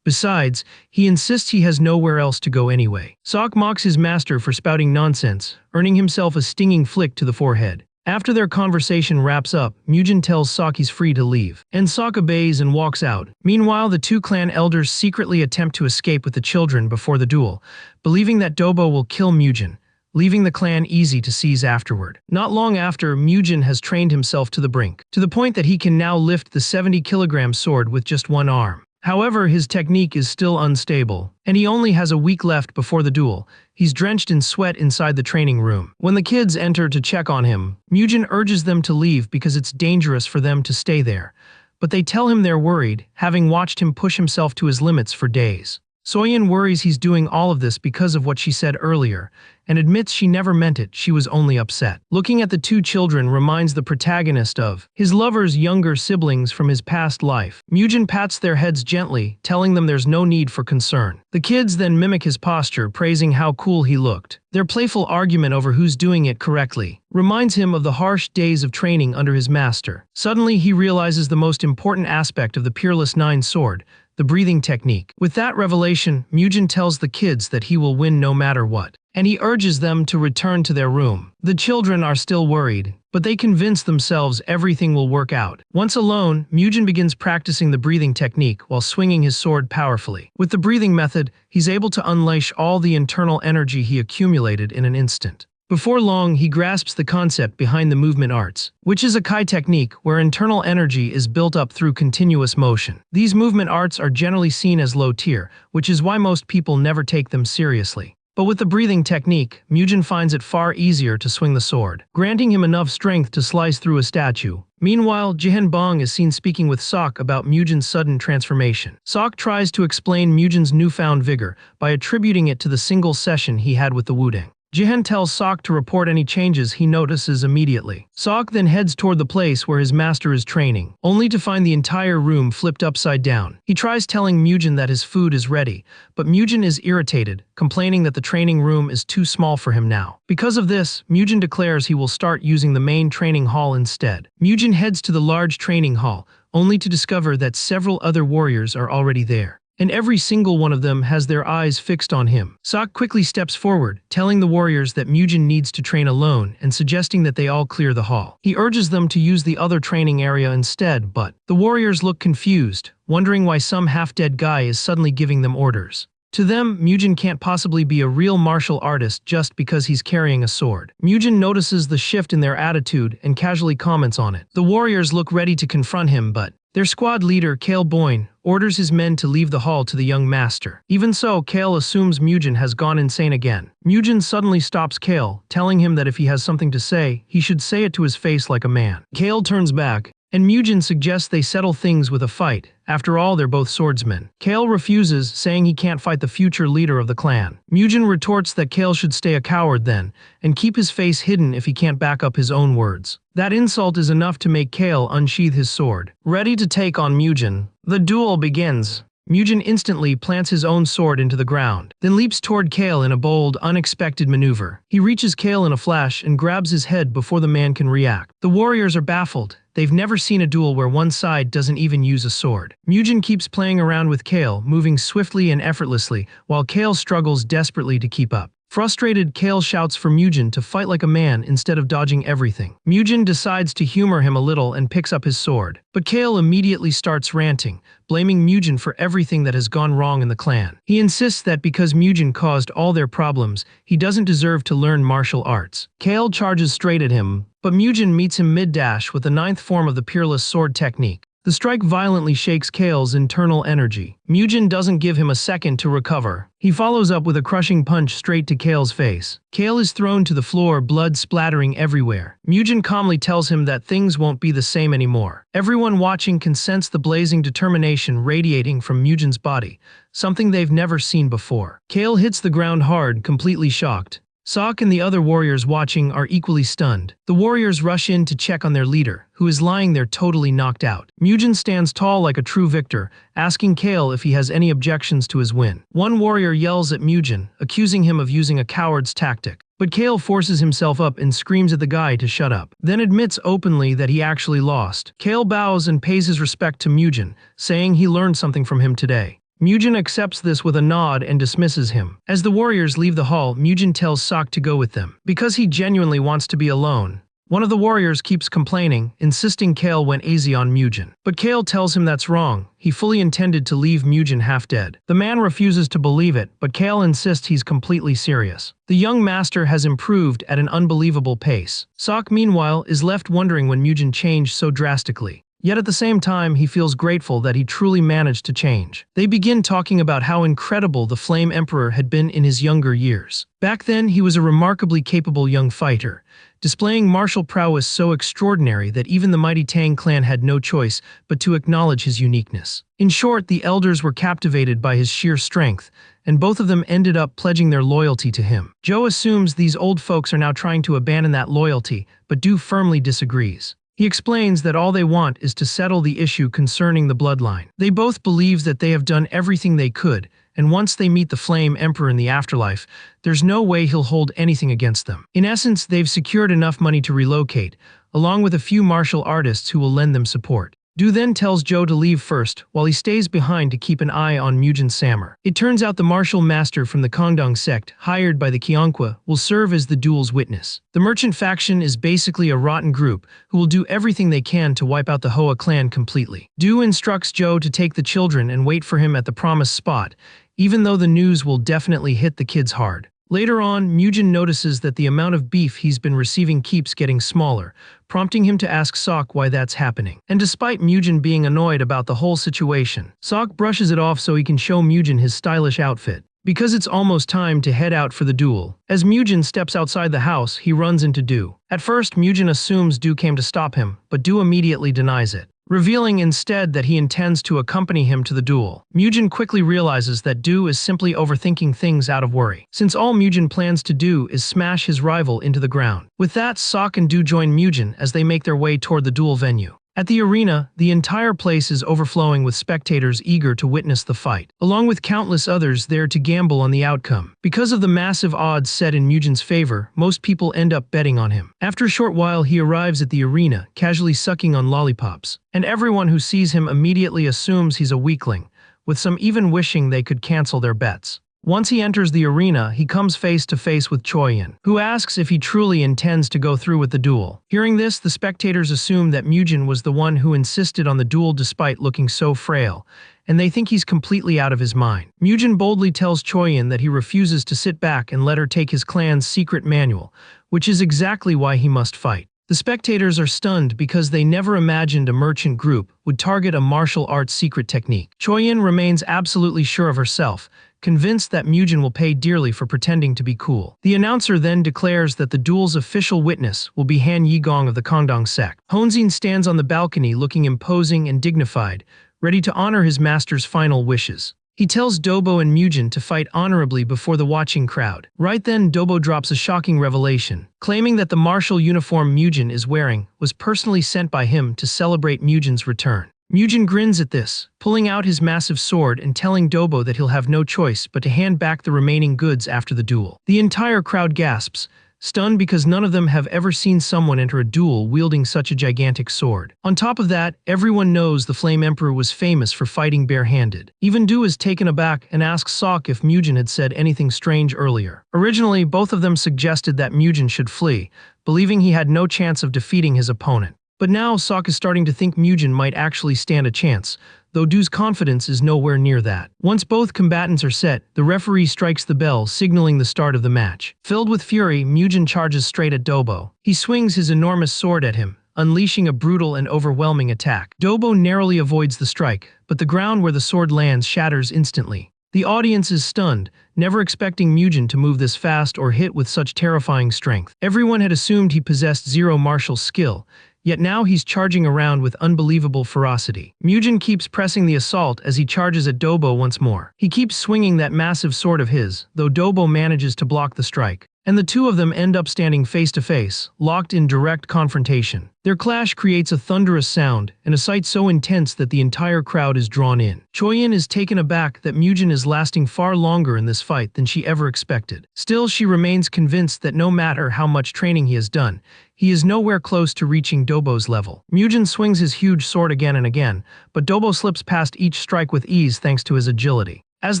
Besides, he insists he has nowhere else to go anyway. Sok mocks his master for spouting nonsense, earning himself a stinging flick to the forehead. After their conversation wraps up, Mujin tells Sok he's free to leave, and Sok obeys and walks out. Meanwhile, the two clan elders secretly attempt to escape with the children before the duel, believing that Dobo will kill Mujin, leaving the clan easy to seize afterward. Not long after, Mujin has trained himself to the brink, to the point that he can now lift the 70-kilogram sword with just one arm. However, his technique is still unstable, and he only has a week left before the duel. He's drenched in sweat inside the training room. When the kids enter to check on him, Mujin urges them to leave because it's dangerous for them to stay there. But they tell him they're worried, having watched him push himself to his limits for days. Soyeon worries he's doing all of this because of what she said earlier, and admits she never meant it, she was only upset. Looking at the two children reminds the protagonist of his lover's younger siblings from his past life. Mujin pats their heads gently, telling them there's no need for concern. The kids then mimic his posture, praising how cool he looked. Their playful argument over who's doing it correctly reminds him of the harsh days of training under his master. Suddenly, he realizes the most important aspect of the Peerless Nine sword, the breathing technique. With that revelation, Mujin tells the kids that he will win no matter what, and he urges them to return to their room. The children are still worried, but they convince themselves everything will work out. Once alone, Mujin begins practicing the breathing technique while swinging his sword powerfully. With the breathing method, he's able to unleash all the internal energy he accumulated in an instant. Before long, he grasps the concept behind the movement arts, which is a Kai technique where internal energy is built up through continuous motion. These movement arts are generally seen as low tier, which is why most people never take them seriously. But with the breathing technique, Mujin finds it far easier to swing the sword, granting him enough strength to slice through a statue. Meanwhile, Jihan Bong is seen speaking with Sok about Mujin's sudden transformation. Sok tries to explain Mujin's newfound vigor by attributing it to the single session he had with the Wudang. Jihan tells Sok to report any changes he notices immediately. Sok then heads toward the place where his master is training, only to find the entire room flipped upside down. He tries telling Mujin that his food is ready, but Mujin is irritated, complaining that the training room is too small for him now. Because of this, Mujin declares he will start using the main training hall instead. Mujin heads to the large training hall, only to discover that several other warriors are already there, and every single one of them has their eyes fixed on him. Sok quickly steps forward, telling the warriors that Mujin needs to train alone and suggesting that they all clear the hall. He urges them to use the other training area instead, but the warriors look confused, wondering why some half-dead guy is suddenly giving them orders. To them, Mujin can't possibly be a real martial artist just because he's carrying a sword. Mujin notices the shift in their attitude and casually comments on it. The warriors look ready to confront him, but their squad leader, Kale Boyne, orders his men to leave the hall to the young master. Even so, Kale assumes Mujin has gone insane again. Mujin suddenly stops Kale, telling him that if he has something to say, he should say it to his face like a man. Kale turns back, and Mujin suggests they settle things with a fight. After all, they're both swordsmen. Kale refuses, saying he can't fight the future leader of the clan. Mujin retorts that Kale should stay a coward then, and keep his face hidden if he can't back up his own words. That insult is enough to make Kale unsheath his sword. Ready to take on Mujin, the duel begins. Mujin instantly plants his own sword into the ground, then leaps toward Kale in a bold, unexpected maneuver. He reaches Kale in a flash and grabs his head before the man can react. The warriors are baffled. They've never seen a duel where one side doesn't even use a sword. Mujin keeps playing around with Kale, moving swiftly and effortlessly, while Kale struggles desperately to keep up. Frustrated, Kale shouts for Mujin to fight like a man instead of dodging everything. Mujin decides to humor him a little and picks up his sword. But Kale immediately starts ranting, blaming Mujin for everything that has gone wrong in the clan. He insists that because Mujin caused all their problems, he doesn't deserve to learn martial arts. Kale charges straight at him, but Mujin meets him mid-dash with the 9th form of the Peerless Sword technique. The strike violently shakes Kale's internal energy. Mujin doesn't give him a second to recover. He follows up with a crushing punch straight to Kale's face. Kale is thrown to the floor, blood splattering everywhere. Mujin calmly tells him that things won't be the same anymore. Everyone watching can sense the blazing determination radiating from Mujin's body, something they've never seen before. Kale hits the ground hard, completely shocked. Sok and the other warriors watching are equally stunned. The warriors rush in to check on their leader, who is lying there totally knocked out. Mujin stands tall like a true victor, asking Kale if he has any objections to his win. One warrior yells at Mujin, accusing him of using a coward's tactic. But Kale forces himself up and screams at the guy to shut up, then admits openly that he actually lost. Kale bows and pays his respect to Mujin, saying he learned something from him today. Mujin accepts this with a nod and dismisses him. As the warriors leave the hall, Mujin tells Sok to go with them, because he genuinely wants to be alone. One of the warriors keeps complaining, insisting Kale went easy on Mujin. But Kale tells him that's wrong. He fully intended to leave Mujin half dead. The man refuses to believe it, but Kale insists he's completely serious. The young master has improved at an unbelievable pace. Sok, meanwhile, is left wondering when Mujin changed so drastically. Yet at the same time, he feels grateful that he truly managed to change. They begin talking about how incredible the Flame Emperor had been in his younger years. Back then, he was a remarkably capable young fighter, displaying martial prowess so extraordinary that even the mighty Tang clan had no choice but to acknowledge his uniqueness. In short, the elders were captivated by his sheer strength, and both of them ended up pledging their loyalty to him. Joe assumes these old folks are now trying to abandon that loyalty, but Du firmly disagrees. He explains that all they want is to settle the issue concerning the bloodline. They both believe that they have done everything they could, and once they meet the Flame Emperor in the afterlife, there's no way he'll hold anything against them. In essence, they've secured enough money to relocate, along with a few martial artists who will lend them support. Du then tells Joe to leave first, while he stays behind to keep an eye on Mujin Samar. It turns out the martial master from the Kongdong sect, hired by the Qianqua, will serve as the duel's witness. The merchant faction is basically a rotten group who will do everything they can to wipe out the Hoa clan completely. Du instructs Joe to take the children and wait for him at the promised spot, even though the news will definitely hit the kids hard. Later on, Mujin notices that the amount of beef he's been receiving keeps getting smaller, prompting him to ask Sok why that's happening. And despite Mujin being annoyed about the whole situation, Sok brushes it off so he can show Mujin his stylish outfit. Because it's almost time to head out for the duel. As Mujin steps outside the house, he runs into Du. At first, Mujin assumes Du came to stop him, but Du immediately denies it, revealing instead that he intends to accompany him to the duel. Mujin quickly realizes that Du is simply overthinking things out of worry, since all Mujin plans to do is smash his rival into the ground. With that, Sok and Du join Mujin as they make their way toward the duel venue. At the arena, the entire place is overflowing with spectators eager to witness the fight, along with countless others there to gamble on the outcome. Because of the massive odds set in Mujin's favor, most people end up betting on him. After a short while, he arrives at the arena, casually sucking on lollipops, and everyone who sees him immediately assumes he's a weakling, with some even wishing they could cancel their bets. Once he enters the arena, he comes face to face with Choyin, who asks if he truly intends to go through with the duel. Hearing this, the spectators assume that Mujin was the one who insisted on the duel despite looking so frail, and they think he's completely out of his mind. Mujin boldly tells Choyin that he refuses to sit back and let her take his clan's secret manual, which is exactly why he must fight. The spectators are stunned because they never imagined a merchant group would target a martial arts secret technique. Choyin remains absolutely sure of herself, convinced that Mujin will pay dearly for pretending to be cool. The announcer then declares that the duel's official witness will be Han Yigong of the Kongdong sect. Honzin stands on the balcony looking imposing and dignified, ready to honor his master's final wishes. He tells Dobo and Mujin to fight honorably before the watching crowd. Right then, Dobo drops a shocking revelation, claiming that the martial uniform Mujin is wearing was personally sent by him to celebrate Mujin's return. Mujin grins at this, pulling out his massive sword and telling Dobo that he'll have no choice but to hand back the remaining goods after the duel. The entire crowd gasps, stunned because none of them have ever seen someone enter a duel wielding such a gigantic sword. On top of that, everyone knows the Flame Emperor was famous for fighting barehanded. Even Du is taken aback and asks Sok if Mujin had said anything strange earlier. Originally, both of them suggested that Mujin should flee, believing he had no chance of defeating his opponent. But now Sok is starting to think Mujin might actually stand a chance, though Du's confidence is nowhere near that. Once both combatants are set, the referee strikes the bell, signaling the start of the match. Filled with fury, Mujin charges straight at Dobo. He swings his enormous sword at him, unleashing a brutal and overwhelming attack. Dobo narrowly avoids the strike, but the ground where the sword lands shatters instantly. The audience is stunned, never expecting Mujin to move this fast or hit with such terrifying strength. Everyone had assumed he possessed zero martial skill, yet now he's charging around with unbelievable ferocity. Mujin keeps pressing the assault as he charges at Dobo once more. He keeps swinging that massive sword of his, though Dobo manages to block the strike. and the two of them end up standing face to face, locked in direct confrontation. Their clash creates a thunderous sound, and a sight so intense that the entire crowd is drawn in. Choyin is taken aback that Mujin is lasting far longer in this fight than she ever expected. Still, she remains convinced that no matter how much training he has done, he is nowhere close to reaching Dobo's level. Mujin swings his huge sword again and again, but Dobo slips past each strike with ease thanks to his agility. As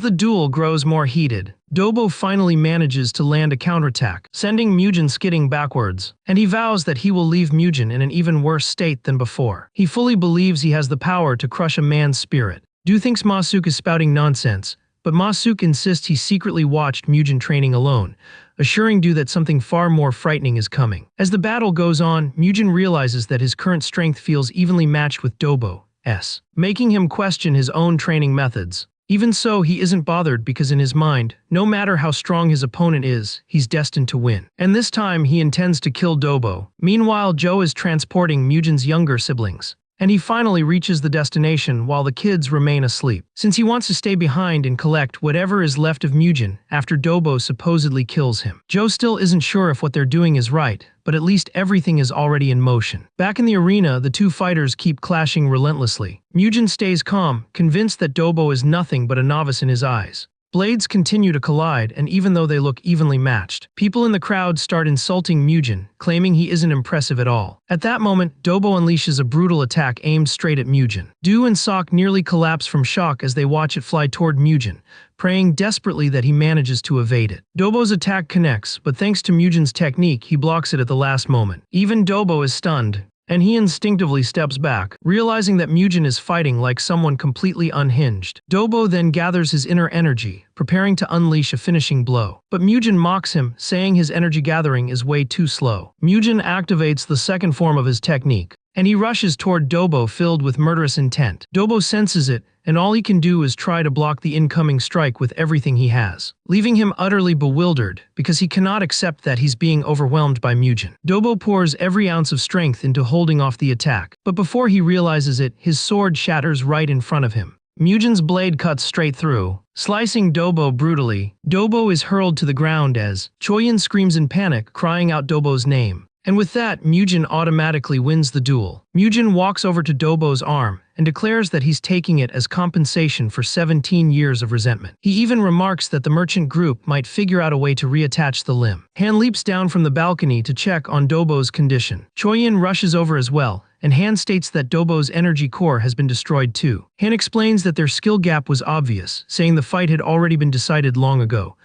the duel grows more heated, Dobo finally manages to land a counterattack, sending Mujin skidding backwards, and he vows that he will leave Mujin in an even worse state than before. He fully believes he has the power to crush a man's spirit. Do thinks Ma-suk is spouting nonsense, but Ma-suk insists he secretly watched Mujin training alone, assuring Do that something far more frightening is coming. As the battle goes on, Mujin realizes that his current strength feels evenly matched with Dobo's, making him question his own training methods. Even so, he isn't bothered because in his mind, no matter how strong his opponent is, he's destined to win. And this time, he intends to kill Dobo. Meanwhile, Joe is transporting Mujin's younger siblings, and he finally reaches the destination while the kids remain asleep. Since he wants to stay behind and collect whatever is left of Mujin after Dobo supposedly kills him. Joe still isn't sure if what they're doing is right, but at least everything is already in motion. Back in the arena, the two fighters keep clashing relentlessly. Mujin stays calm, convinced that Dobo is nothing but a novice in his eyes. Blades continue to collide, and even though they look evenly matched, people in the crowd start insulting Mujin, claiming he isn't impressive at all. At that moment, Dobo unleashes a brutal attack aimed straight at Mujin. Do and Sok nearly collapse from shock as they watch it fly toward Mujin, praying desperately that he manages to evade it. Dobo's attack connects, but thanks to Mujin's technique, he blocks it at the last moment. Even Dobo is stunned, and he instinctively steps back, realizing that Mujin is fighting like someone completely unhinged. Dobo then gathers his inner energy, preparing to unleash a finishing blow. But Mujin mocks him, saying his energy gathering is way too slow. Mujin activates the second form of his technique, and he rushes toward Dobo filled with murderous intent. Dobo senses it, and all he can do is try to block the incoming strike with everything he has, leaving him utterly bewildered because he cannot accept that he's being overwhelmed by Mujin. Dobo pours every ounce of strength into holding off the attack, but before he realizes it, his sword shatters right in front of him. Mujin's blade cuts straight through, slicing Dobo brutally. Dobo is hurled to the ground as Choyin screams in panic, crying out Dobo's name. And with that, Mujin automatically wins the duel. Mujin walks over to Dobo's arm and declares that he's taking it as compensation for 17 years of resentment. He even remarks that the merchant group might figure out a way to reattach the limb. Han leaps down from the balcony to check on Dobo's condition. Choyin rushes over as well, and Han states that Dobo's energy core has been destroyed too. Han explains that their skill gap was obvious, saying the fight had already been decided long ago.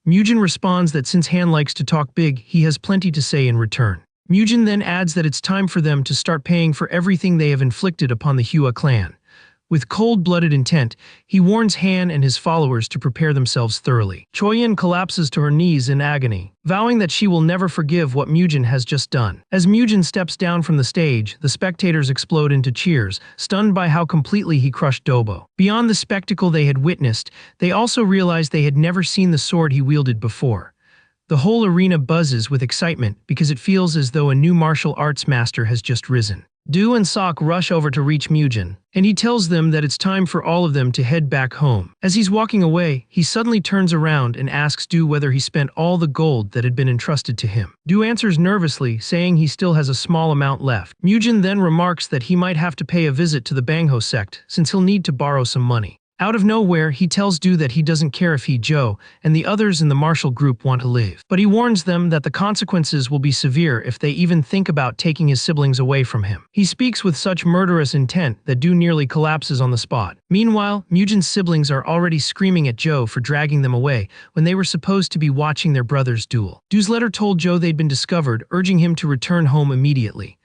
Mujin responds that since Han likes to talk big, he has plenty to say in return. Mujin then adds that it's time for them to start paying for everything they have inflicted upon the Hua clan. With cold-blooded intent, he warns Han and his followers to prepare themselves thoroughly. Choyin collapses to her knees in agony, vowing that she will never forgive what Mujin has just done. As Mujin steps down from the stage, the spectators explode into cheers, stunned by how completely he crushed Dobo. Beyond the spectacle they had witnessed, they also realized they had never seen the sword he wielded before. The whole arena buzzes with excitement because it feels as though a new martial arts master has just risen. Do and Sok rush over to reach Mujin, and he tells them that it's time for all of them to head back home. As he's walking away, he suddenly turns around and asks Do whether he spent all the gold that had been entrusted to him. Do answers nervously, saying he still has a small amount left. Mujin then remarks that he might have to pay a visit to the Bangho sect since he'll need to borrow some money. Out of nowhere, he tells Do that he doesn't care if he, Joe, and the others in the martial group want to leave. But he warns them that the consequences will be severe if they even think about taking his siblings away from him. He speaks with such murderous intent that Do nearly collapses on the spot. Meanwhile, Mujin's siblings are already screaming at Joe for dragging them away when they were supposed to be watching their brother's duel. Do's letter told Joe they'd been discovered, urging him to return home immediately.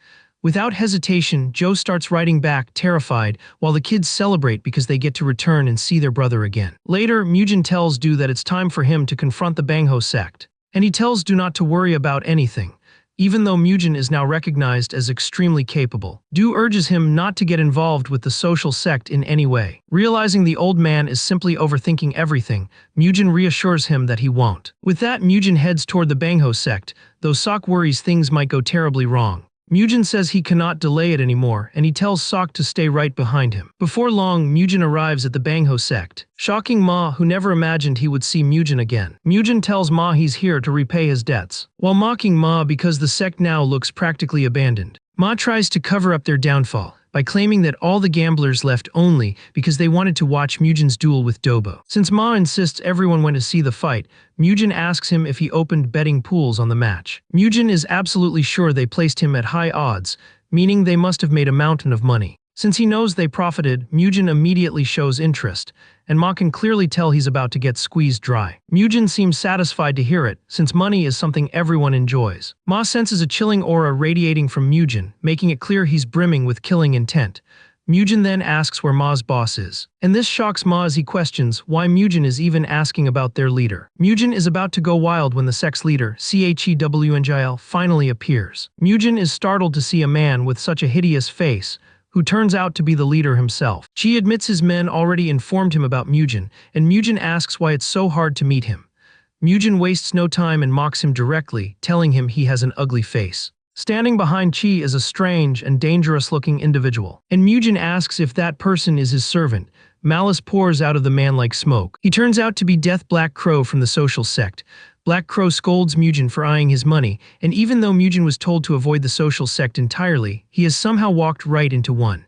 Without hesitation, Joe starts writing back, terrified, while the kids celebrate because they get to return and see their brother again. Later, Mujin tells Do that it's time for him to confront the Bangho sect, and he tells Do not to worry about anything, even though Mujin is now recognized as extremely capable. Do urges him not to get involved with the social sect in any way. Realizing the old man is simply overthinking everything, Mujin reassures him that he won't. With that, Mujin heads toward the Bangho sect, though Sok worries things might go terribly wrong. Mujin says he cannot delay it anymore, and he tells Sok to stay right behind him. Before long, Mujin arrives at the Bangho sect, shocking Ma, who never imagined he would see Mujin again. Mujin tells Ma he's here to repay his debts, while mocking Ma because the sect now looks practically abandoned. Ma tries to cover up their downfall by claiming that all the gamblers left only because they wanted to watch Mujin's duel with Dobo. Since Ma insists everyone went to see the fight, Mujin asks him if he opened betting pools on the match. Mujin is absolutely sure they placed him at high odds, meaning they must have made a mountain of money. Since he knows they profited, Mujin immediately shows interest, and Ma can clearly tell he's about to get squeezed dry. Mujin seems satisfied to hear it, since money is something everyone enjoys. Ma senses a chilling aura radiating from Mujin, making it clear he's brimming with killing intent. Mujin then asks where Ma's boss is, and this shocks Ma as he questions why Mujin is even asking about their leader. Mujin is about to go wild when the sect's leader, Chewnjil, finally appears. Mujin is startled to see a man with such a hideous face, who turns out to be the leader himself. Chi admits his men already informed him about Mujin, and Mujin asks why it's so hard to meet him. Mujin wastes no time and mocks him directly, telling him he has an ugly face. Standing behind Chi is a strange and dangerous-looking individual, and Mujin asks if that person is his servant. Malice pours out of the man like smoke. He turns out to be Death Black Crow from the social sect. Black Crow scolds Mujin for eyeing his money, and even though Mujin was told to avoid the social sect entirely, he has somehow walked right into one.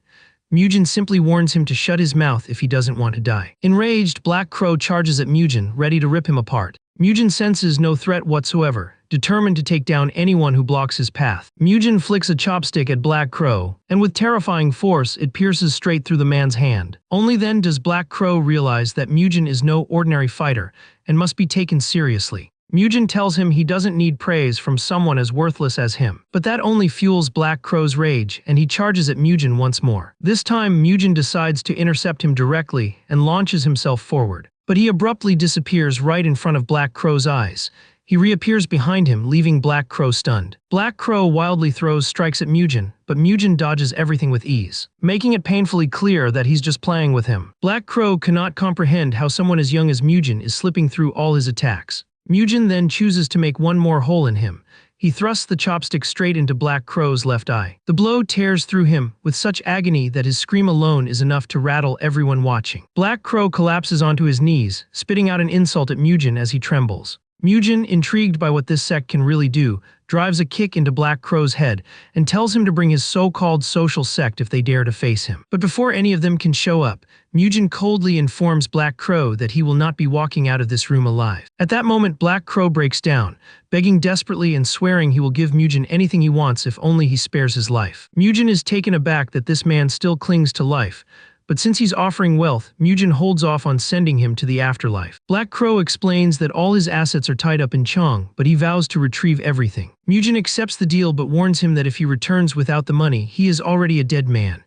Mujin simply warns him to shut his mouth if he doesn't want to die. Enraged, Black Crow charges at Mujin, ready to rip him apart. Mujin senses no threat whatsoever, determined to take down anyone who blocks his path. Mujin flicks a chopstick at Black Crow, and with terrifying force, it pierces straight through the man's hand. Only then does Black Crow realize that Mujin is no ordinary fighter, and must be taken seriously. Mujin tells him he doesn't need praise from someone as worthless as him. But that only fuels Black Crow's rage, and he charges at Mujin once more. This time, Mujin decides to intercept him directly and launches himself forward. But he abruptly disappears right in front of Black Crow's eyes. He reappears behind him, leaving Black Crow stunned. Black Crow wildly throws strikes at Mujin, but Mujin dodges everything with ease, making it painfully clear that he's just playing with him. Black Crow cannot comprehend how someone as young as Mujin is slipping through all his attacks. Mujin then chooses to make one more hole in him. He thrusts the chopstick straight into Black Crow's left eye. The blow tears through him with such agony that his scream alone is enough to rattle everyone watching. Black Crow collapses onto his knees, spitting out an insult at Mujin as he trembles. Mujin, intrigued by what this sect can really do, drives a kick into Black Crow's head and tells him to bring his so-called social sect if they dare to face him. But before any of them can show up, Mujin coldly informs Black Crow that he will not be walking out of this room alive. At that moment, Black Crow breaks down, begging desperately and swearing he will give Mujin anything he wants if only he spares his life. Mujin is taken aback that this man still clings to life, but since he's offering wealth, Mujin holds off on sending him to the afterlife. Black Crow explains that all his assets are tied up in Chong, but he vows to retrieve everything. Mujin accepts the deal but warns him that if he returns without the money, he is already a dead man.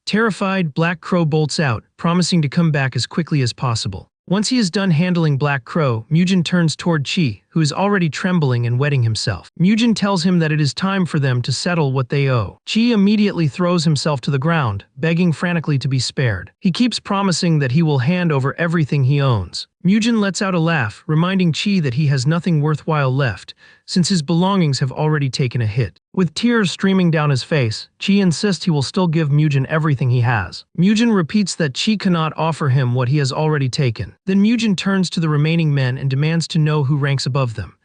Terrified, Black Crow bolts out, promising to come back as quickly as possible. Once he is done handling Black Crow, Mujin turns toward Chi, who is already trembling and wetting himself. Mujin tells him that it is time for them to settle what they owe. Chi immediately throws himself to the ground, begging frantically to be spared. He keeps promising that he will hand over everything he owns. Mujin lets out a laugh, reminding Chi that he has nothing worthwhile left, since his belongings have already taken a hit. With tears streaming down his face, Chi insists he will still give Mujin everything he has. Mujin repeats that Chi cannot offer him what he has already taken. Then Mujin turns to the remaining men and demands to know who ranks above them.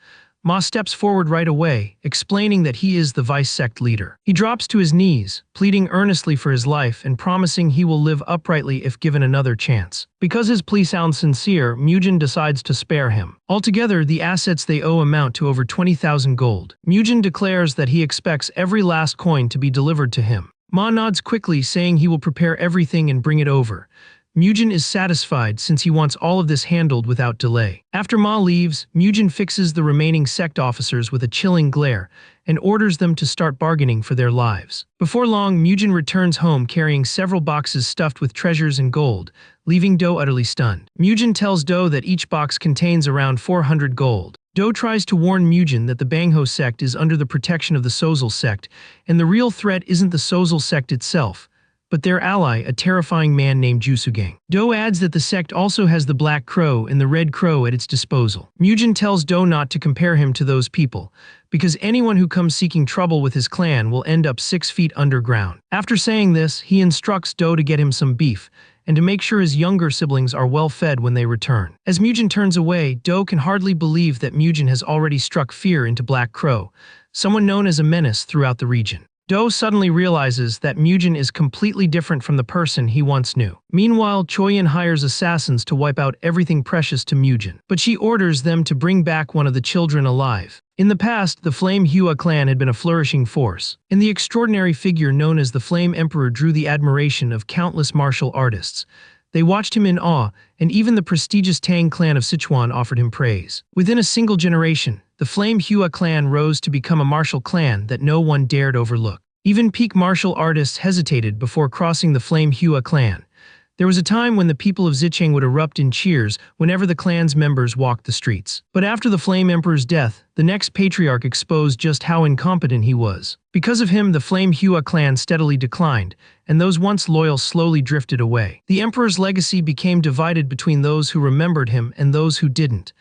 Ma steps forward right away, explaining that he is the vice-sect leader. He drops to his knees, pleading earnestly for his life and promising he will live uprightly if given another chance. Because his plea sounds sincere, Mujin decides to spare him. Altogether, the assets they owe amount to over 20,000 gold. Mujin declares that he expects every last coin to be delivered to him. Ma nods quickly, saying he will prepare everything and bring it over. Mujin is satisfied since he wants all of this handled without delay. After Ma leaves, Mujin fixes the remaining sect officers with a chilling glare and orders them to start bargaining for their lives. Before long, Mujin returns home carrying several boxes stuffed with treasures and gold, leaving Do utterly stunned. Mujin tells Do that each box contains around 400 gold. Do tries to warn Mujin that the Bangho sect is under the protection of the Sozal sect, and the real threat isn't the Sozal sect itself, but their ally, a terrifying man named Jusugang. Do adds that the sect also has the Black Crow and the Red Crow at its disposal. Mujin tells Do not to compare him to those people, because anyone who comes seeking trouble with his clan will end up 6 feet underground. After saying this, he instructs Do to get him some beef, and to make sure his younger siblings are well fed when they return. As Mujin turns away, Do can hardly believe that Mujin has already struck fear into Black Crow, someone known as a menace throughout the region. Do suddenly realizes that Mujin is completely different from the person he once knew. Meanwhile, Choyin hires assassins to wipe out everything precious to Mujin, but she orders them to bring back one of the children alive. In the past, the Flame Hua clan had been a flourishing force, and the extraordinary figure known as the Flame Emperor drew the admiration of countless martial artists. They watched him in awe, and even the prestigious Tang clan of Sichuan offered him praise. Within a single generation, the Flame Hua clan rose to become a martial clan that no one dared overlook. Even peak martial artists hesitated before crossing the Flame Hua clan. There was a time when the people of Zicheng would erupt in cheers whenever the clan's members walked the streets. But after the Flame Emperor's death, the next patriarch exposed just how incompetent he was. Because of him, the Flame Hua clan steadily declined, and those once loyal slowly drifted away. The Emperor's legacy became divided between those who remembered him and those who didn't.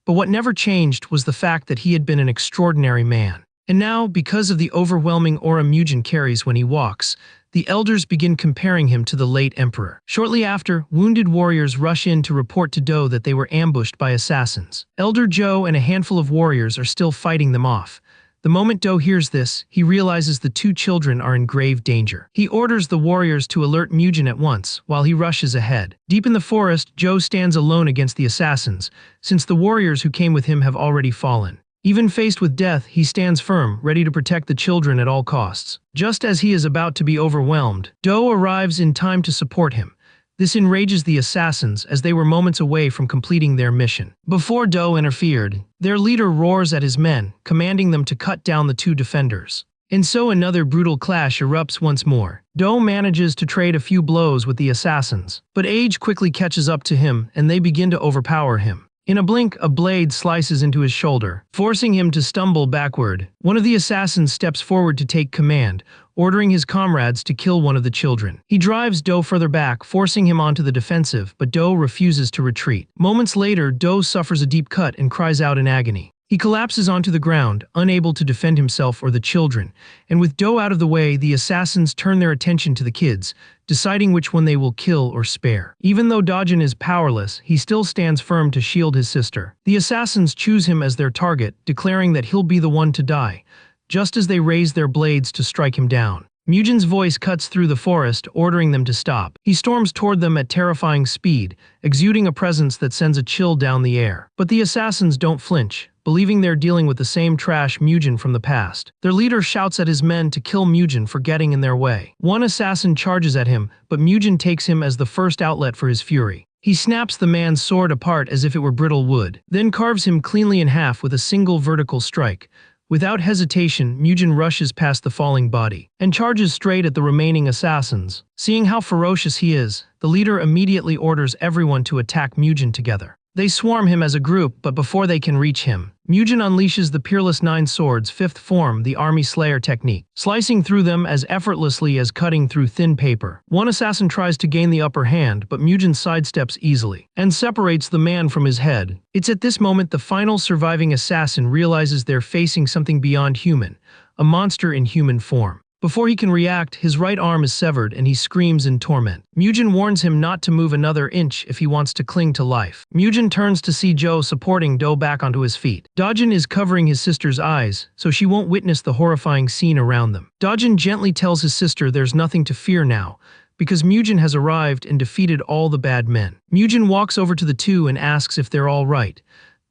But what never changed was the fact that he had been an extraordinary man. And now, because of the overwhelming aura Mujin carries when he walks, the elders begin comparing him to the late emperor. Shortly after, wounded warriors rush in to report to Do that they were ambushed by assassins. Elder Zhou and a handful of warriors are still fighting them off. The moment Do hears this, he realizes the 2 children are in grave danger. He orders the warriors to alert Mujin at once, while he rushes ahead. Deep in the forest, Zhou stands alone against the assassins, since the warriors who came with him have already fallen. Even faced with death, he stands firm, ready to protect the children at all costs. Just as he is about to be overwhelmed, Do arrives in time to support him. This enrages the assassins as they were moments away from completing their mission. Before Do interfered, their leader roars at his men, commanding them to cut down the 2 defenders. And so another brutal clash erupts once more. Do manages to trade a few blows with the assassins, but age quickly catches up to him and they begin to overpower him. In a blink, a blade slices into his shoulder, forcing him to stumble backward. One of the assassins steps forward to take command, ordering his comrades to kill one of the children. He drives Do further back, forcing him onto the defensive, but Do refuses to retreat. Moments later, Do suffers a deep cut and cries out in agony. He collapses onto the ground, unable to defend himself or the children, and with Do out of the way, the assassins turn their attention to the kids, deciding which one they will kill or spare. Even though Dojin is powerless, he still stands firm to shield his sister. The assassins choose him as their target, declaring that he'll be the one to die, just as they raise their blades to strike him down. Mujin's voice cuts through the forest, ordering them to stop. He storms toward them at terrifying speed, exuding a presence that sends a chill down the air. But the assassins don't flinch, believing they're dealing with the same trash Mujin from the past. Their leader shouts at his men to kill Mujin for getting in their way. One assassin charges at him, but Mujin takes him as the first outlet for his fury. He snaps the man's sword apart as if it were brittle wood, then carves him cleanly in half with a single vertical strike. Without hesitation, Mujin rushes past the falling body and charges straight at the remaining assassins. Seeing how ferocious he is, the leader immediately orders everyone to attack Mujin together. They swarm him as a group, but before they can reach him, Mujin unleashes the Peerless Nine Swords' 5th form, the Army Slayer technique, slicing through them as effortlessly as cutting through thin paper. One assassin tries to gain the upper hand, but Mujin sidesteps easily and separates the man from his head. It's at this moment the final surviving assassin realizes they're facing something beyond human, a monster in human form. Before he can react, his right arm is severed and he screams in torment. Mujin warns him not to move another inch if he wants to cling to life. Mujin turns to see Zhou supporting Do back onto his feet. Dojin is covering his sister's eyes, so she won't witness the horrifying scene around them. Dojin gently tells his sister there's nothing to fear now, because Mujin has arrived and defeated all the bad men. Mujin walks over to the 2 and asks if they're all right.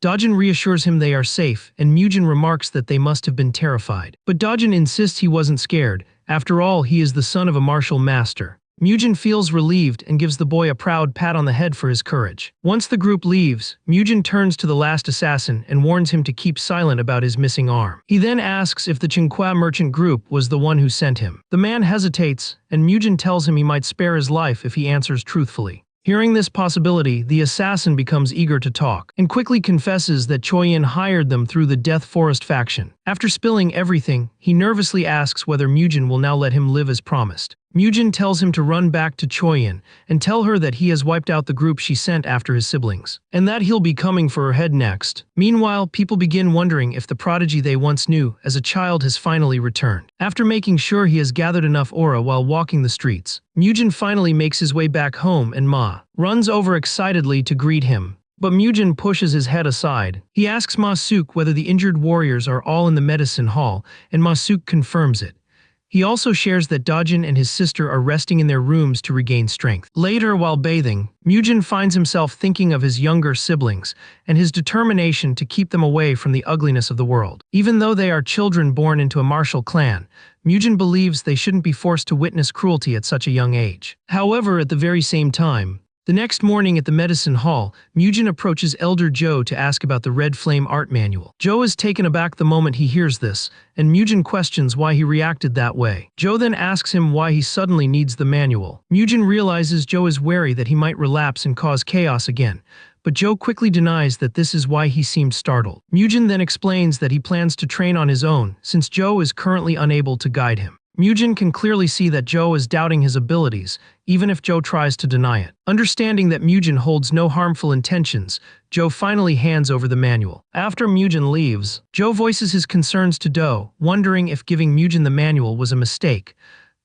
Dojin reassures him they are safe, and Mujin remarks that they must have been terrified. But Dojin insists he wasn't scared. After all, he is the son of a martial master. Mujin feels relieved and gives the boy a proud pat on the head for his courage. Once the group leaves, Mujin turns to the last assassin and warns him to keep silent about his missing arm. He then asks if the Qinghua merchant group was the one who sent him. The man hesitates, and Mujin tells him he might spare his life if he answers truthfully. Hearing this possibility, the assassin becomes eager to talk, and quickly confesses that Choyin hired them through the Death Forest faction. After spilling everything, he nervously asks whether Mujin will now let him live as promised. Mujin tells him to run back to Choyin and tell her that he has wiped out the group she sent after his siblings, and that he'll be coming for her head next. Meanwhile, people begin wondering if the prodigy they once knew as a child has finally returned. After making sure he has gathered enough aura while walking the streets, Mujin finally makes his way back home and Ma runs over excitedly to greet him. But Mujin pushes his head aside. He asks Ma-suk whether the injured warriors are all in the medicine hall, and Ma-suk confirms it. He also shares that Dajin and his sister are resting in their rooms to regain strength. Later, while bathing, Mujin finds himself thinking of his younger siblings and his determination to keep them away from the ugliness of the world. Even though they are children born into a martial clan, Mujin believes they shouldn't be forced to witness cruelty at such a young age. However, at the very same time, the next morning at the medicine hall, Mujin approaches Elder Joe to ask about the Red Flame art manual. Joe is taken aback the moment he hears this, and Mujin questions why he reacted that way. Joe then asks him why he suddenly needs the manual. Mujin realizes Joe is wary that he might relapse and cause chaos again, but Joe quickly denies that this is why he seemed startled. Mujin then explains that he plans to train on his own, since Joe is currently unable to guide him. Mujin can clearly see that Joe is doubting his abilities, even if Joe tries to deny it. Understanding that Mujin holds no harmful intentions, Joe finally hands over the manual. After Mujin leaves, Joe voices his concerns to Do, wondering if giving Mujin the manual was a mistake.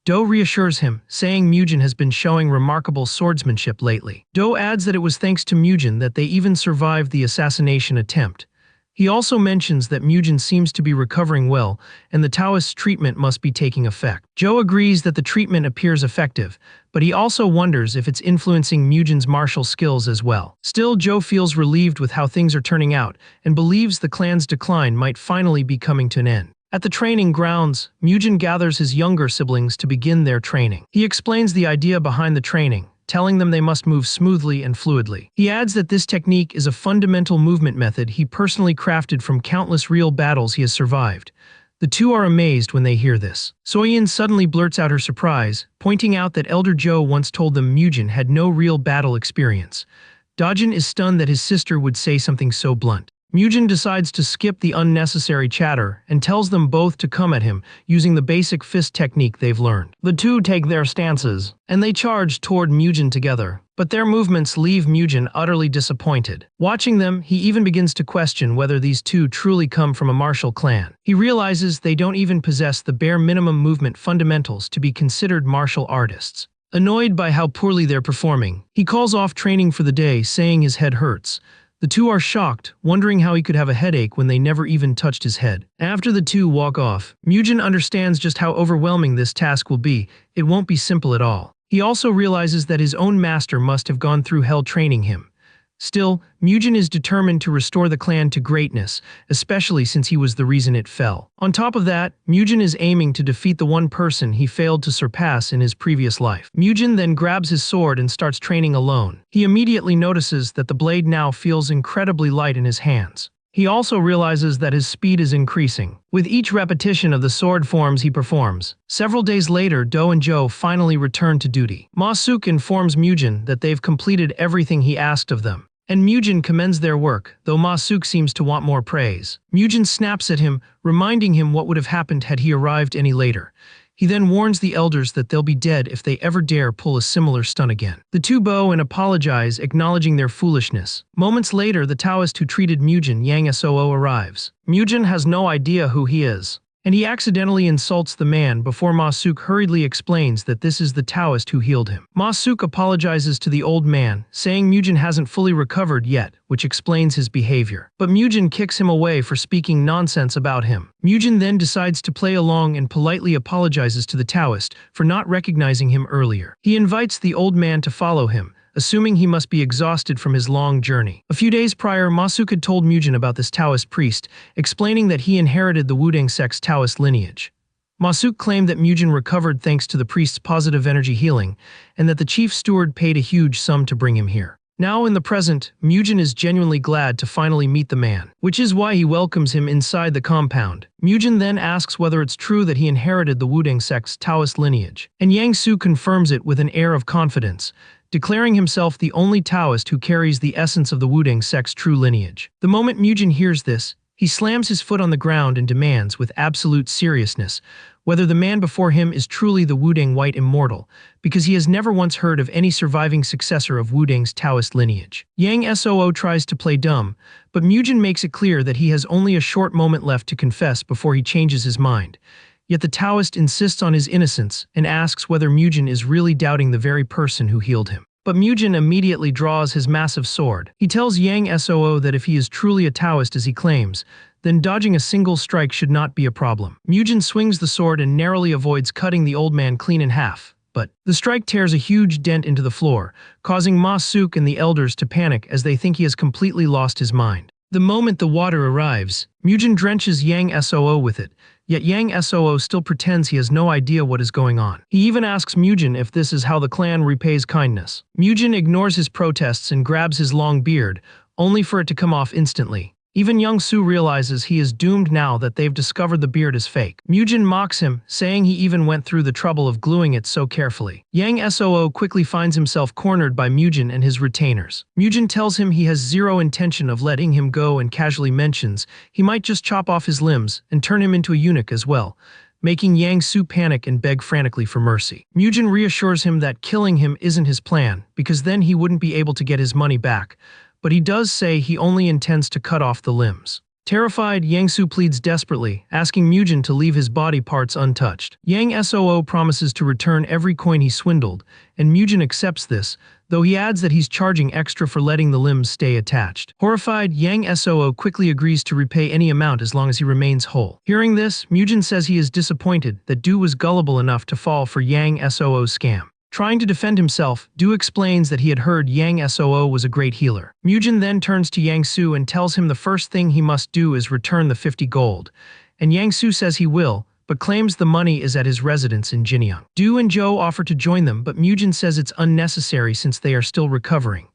Do reassures him, saying Mujin has been showing remarkable swordsmanship lately. Do adds that it was thanks to Mujin that they even survived the assassination attempt. He also mentions that Mujin seems to be recovering well, and the Taoist's treatment must be taking effect. Joe agrees that the treatment appears effective, but he also wonders if it's influencing Mujin's martial skills as well. Still, Joe feels relieved with how things are turning out, and believes the clan's decline might finally be coming to an end. At the training grounds, Mujin gathers his younger siblings to begin their training. He explains the idea behind the training, telling them they must move smoothly and fluidly. He adds that this technique is a fundamental movement method he personally crafted from countless real battles he has survived. The two are amazed when they hear this. Soyin suddenly blurts out her surprise, pointing out that Elder Joe once told them Mujin had no real battle experience. Dajin is stunned that his sister would say something so blunt. Mujin decides to skip the unnecessary chatter and tells them both to come at him using the basic fist technique they've learned. The two take their stances, and they charge toward Mujin together, but their movements leave Mujin utterly disappointed. Watching them, he even begins to question whether these two truly come from a martial clan. He realizes they don't even possess the bare minimum movement fundamentals to be considered martial artists. Annoyed by how poorly they're performing, he calls off training for the day, saying his head hurts. The two are shocked, wondering how he could have a headache when they never even touched his head. After the two walk off, Mujin understands just how overwhelming this task will be. It won't be simple at all. He also realizes that his own master must have gone through hell training him. Still, Mujin is determined to restore the clan to greatness, especially since he was the reason it fell. On top of that, Mujin is aiming to defeat the one person he failed to surpass in his previous life. Mujin then grabs his sword and starts training alone. He immediately notices that the blade now feels incredibly light in his hands. He also realizes that his speed is increasing with each repetition of the sword forms he performs. Several days later, Do and Joe finally return to duty. Ma-suk informs Mujin that they've completed everything he asked of them, and Mujin commends their work, though Ma-suk seems to want more praise. Mujin snaps at him, reminding him what would have happened had he arrived any later. He then warns the elders that they'll be dead if they ever dare pull a similar stunt again. The two bow and apologize, acknowledging their foolishness. Moments later, the Taoist who treated Mujin, Yang Soo, arrives. Mujin has no idea who he is, and he accidentally insults the man before Ma-suk hurriedly explains that this is the Taoist who healed him. Ma-suk apologizes to the old man, saying Mujin hasn't fully recovered yet, which explains his behavior. But Mujin kicks him away for speaking nonsense about him. Mujin then decides to play along and politely apologizes to the Taoist for not recognizing him earlier. He invites the old man to follow him, assuming he must be exhausted from his long journey. A few days prior, Ma-suk had told Mujin about this Taoist priest, explaining that he inherited the Wudang sect's Taoist lineage. Ma-suk claimed that Mujin recovered thanks to the priest's positive energy healing, and that the chief steward paid a huge sum to bring him here. Now in the present, Mujin is genuinely glad to finally meet the man, which is why he welcomes him inside the compound. Mujin then asks whether it's true that he inherited the Wudang sect's Taoist lineage, and Yang Su confirms it with an air of confidence, declaring himself the only Taoist who carries the essence of the Wudang sect's true lineage. The moment Mujin hears this, he slams his foot on the ground and demands with absolute seriousness, whether the man before him is truly the Wudang White Immortal, because he has never once heard of any surviving successor of Wudang's Taoist lineage. Yang Soo tries to play dumb, but Mujin makes it clear that he has only a short moment left to confess before he changes his mind. Yet the Taoist insists on his innocence and asks whether Mujin is really doubting the very person who healed him. But Mujin immediately draws his massive sword. He tells Yang Soo that if he is truly a Taoist as he claims, then dodging a single strike should not be a problem. Mujin swings the sword and narrowly avoids cutting the old man clean in half. But the strike tears a huge dent into the floor, causing Ma Suk and the elders to panic as they think he has completely lost his mind. The moment the water arrives, Mujin drenches Yang Soo with it, yet Yang Soo still pretends he has no idea what is going on. He even asks Mujin if this is how the clan repays kindness. Mujin ignores his protests and grabs his long beard, only for it to come off instantly. Even Young Soo realizes he is doomed now that they've discovered the beard is fake. Mujin mocks him, saying he even went through the trouble of gluing it so carefully. Yang Soo quickly finds himself cornered by Mujin and his retainers. Mujin tells him he has zero intention of letting him go and casually mentions he might just chop off his limbs and turn him into a eunuch as well, making Yang Soo panic and beg frantically for mercy. Mujin reassures him that killing him isn't his plan, because then he wouldn't be able to get his money back, but he does say he only intends to cut off the limbs. Terrified, Yang Soo pleads desperately, asking Mujin to leave his body parts untouched. Yang Soo promises to return every coin he swindled, and Mujin accepts this, though he adds that he's charging extra for letting the limbs stay attached. Horrified, Yang Soo quickly agrees to repay any amount as long as he remains whole. Hearing this, Mujin says he is disappointed that Du was gullible enough to fall for Yang Soo's scam. Trying to defend himself, Du explains that he had heard Yang Soo was a great healer. Mujin then turns to Yang Soo and tells him the first thing he must do is return the 50 gold, and Yang Soo says he will, but claims the money is at his residence in Jinyang. Du and Zhou offer to join them, but Mujin says it's unnecessary since they are still recovering.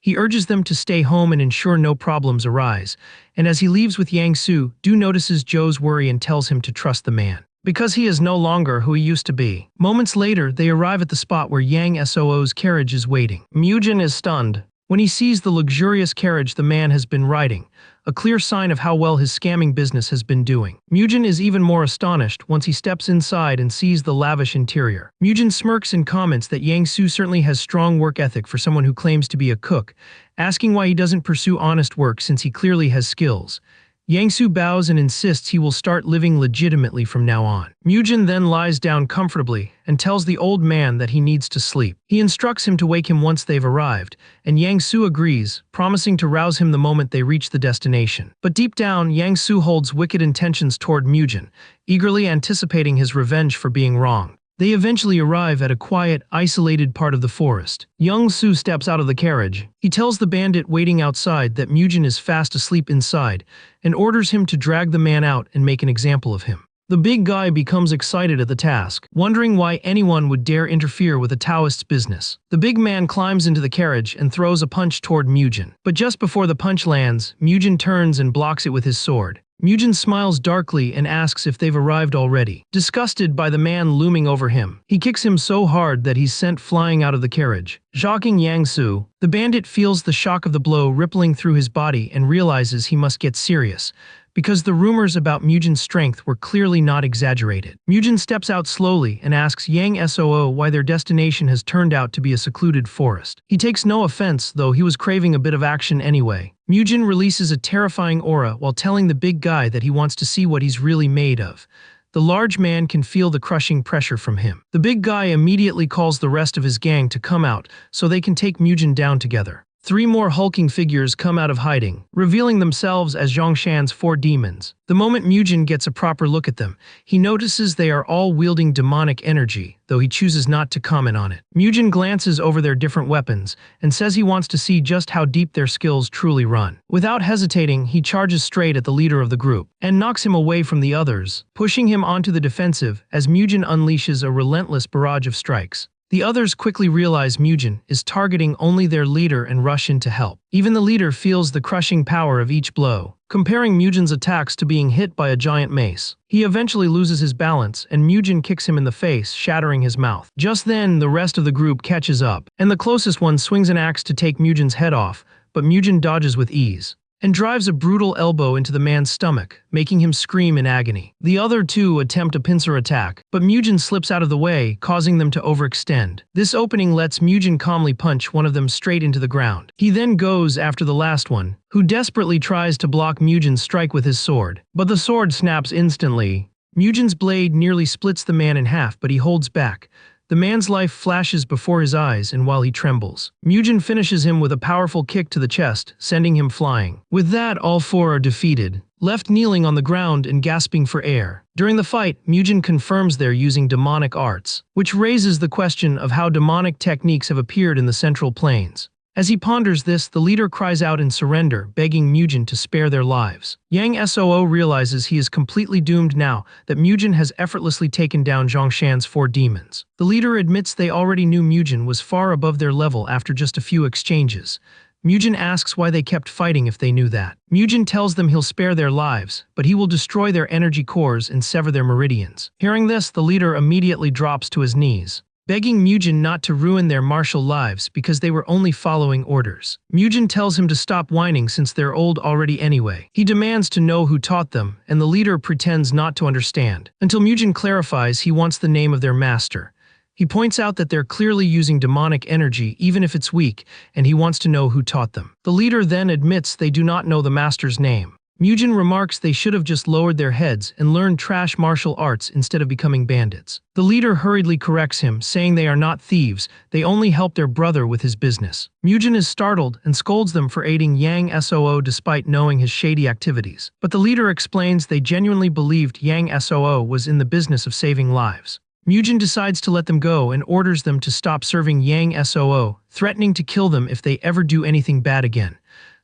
He urges them to stay home and ensure no problems arise, and as he leaves with Yang Soo, Du notices Zhou's worry and tells him to trust the man, because he is no longer who he used to be. Moments later, they arrive at the spot where Yang Soo's carriage is waiting. Mujin is stunned when he sees the luxurious carriage the man has been riding, a clear sign of how well his scamming business has been doing. Mujin is even more astonished once he steps inside and sees the lavish interior. Mujin smirks and comments that Yang Soo certainly has strong work ethic for someone who claims to be a cook, asking why he doesn't pursue honest work since he clearly has skills. Yang Soo bows and insists he will start living legitimately from now on. Mujin then lies down comfortably and tells the old man that he needs to sleep. He instructs him to wake him once they've arrived, and Yang Soo agrees, promising to rouse him the moment they reach the destination. But deep down, Yang Soo holds wicked intentions toward Mujin, eagerly anticipating his revenge for being wronged. They eventually arrive at a quiet, isolated part of the forest. Young Soo steps out of the carriage. He tells the bandit waiting outside that Mujin is fast asleep inside and orders him to drag the man out and make an example of him. The big guy becomes excited at the task, wondering why anyone would dare interfere with a Taoist's business. The big man climbs into the carriage and throws a punch toward Mujin. But just before the punch lands, Mujin turns and blocks it with his sword. Mujin smiles darkly and asks if they've arrived already. Disgusted by the man looming over him, he kicks him so hard that he's sent flying out of the carriage, shocking Yang Soo. The bandit feels the shock of the blow rippling through his body and realizes he must get serious, because the rumors about Mujin's strength were clearly not exaggerated. Mujin steps out slowly and asks Yang Soo why their destination has turned out to be a secluded forest. He takes no offense, though he was craving a bit of action anyway. Mujin releases a terrifying aura while telling the big guy that he wants to see what he's really made of. The large man can feel the crushing pressure from him. The big guy immediately calls the rest of his gang to come out so they can take Mujin down together. 3 more hulking figures come out of hiding, revealing themselves as Zhongshan's 4 demons. The moment Mujin gets a proper look at them, he notices they are all wielding demonic energy, though he chooses not to comment on it. Mujin glances over their different weapons and says he wants to see just how deep their skills truly run. Without hesitating, he charges straight at the leader of the group and knocks him away from the others, pushing him onto the defensive as Mujin unleashes a relentless barrage of strikes. The others quickly realize Mujin is targeting only their leader and rush in to help. Even the leader feels the crushing power of each blow, comparing Mujin's attacks to being hit by a giant mace. He eventually loses his balance and Mujin kicks him in the face, shattering his mouth. Just then, the rest of the group catches up, and the closest one swings an axe to take Mujin's head off, but Mujin dodges with ease. and drives a brutal elbow into the man's stomach, making him scream in agony. The other two attempt a pincer attack, but Mugen slips out of the way, causing them to overextend. This opening lets Mugen calmly punch one of them straight into the ground. He then goes after the last one, who desperately tries to block Mugen's strike with his sword. But the sword snaps instantly. Mugen's blade nearly splits the man in half, but he holds back. The man's life flashes before his eyes, and while he trembles, Mugen finishes him with a powerful kick to the chest, sending him flying. With that, all four are defeated, left kneeling on the ground and gasping for air. During the fight, Mugen confirms they're using demonic arts, which raises the question of how demonic techniques have appeared in the Central Plains. As he ponders this, the leader cries out in surrender, begging Mugen to spare their lives. Yang Soo realizes he is completely doomed now that Mugen has effortlessly taken down Zhongshan's 4 demons. The leader admits they already knew Mugen was far above their level after just a few exchanges. Mugen asks why they kept fighting if they knew that. Mugen tells them he'll spare their lives, but he will destroy their energy cores and sever their meridians. Hearing this, the leader immediately drops to his knees, begging Mugen not to ruin their martial lives because they were only following orders. Mugen tells him to stop whining since they're old already anyway. He demands to know who taught them, and the leader pretends not to understand, until Mugen clarifies he wants the name of their master. He points out that they're clearly using demonic energy even if it's weak, and he wants to know who taught them. The leader then admits they do not know the master's name. Mugen remarks they should have just lowered their heads and learned trash martial arts instead of becoming bandits. The leader hurriedly corrects him, saying they are not thieves, they only help their brother with his business. Mugen is startled and scolds them for aiding Yang Soo despite knowing his shady activities. But the leader explains they genuinely believed Yang Soo was in the business of saving lives. Mugen decides to let them go and orders them to stop serving Yang Soo, threatening to kill them if they ever do anything bad again.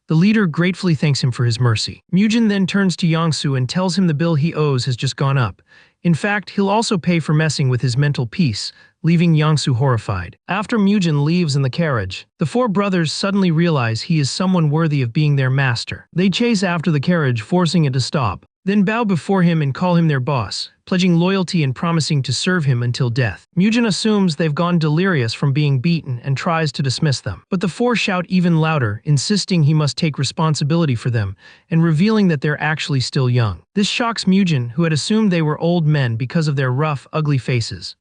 The leader gratefully thanks him for his mercy. Mugen then turns to Yangsu and tells him the bill he owes has just gone up. In fact, he'll also pay for messing with his mental peace, leaving Yangsu horrified. After Mugen leaves in the carriage, the 4 brothers suddenly realize he is someone worthy of being their master. They chase after the carriage, forcing it to stop, then bow before him and call him their boss, pledging loyalty and promising to serve him until death. Mugen assumes they've gone delirious from being beaten and tries to dismiss them. But the 4 shout even louder, insisting he must take responsibility for them, and revealing that they're actually still young. This shocks Mugen, who had assumed they were old men because of their rough, ugly faces.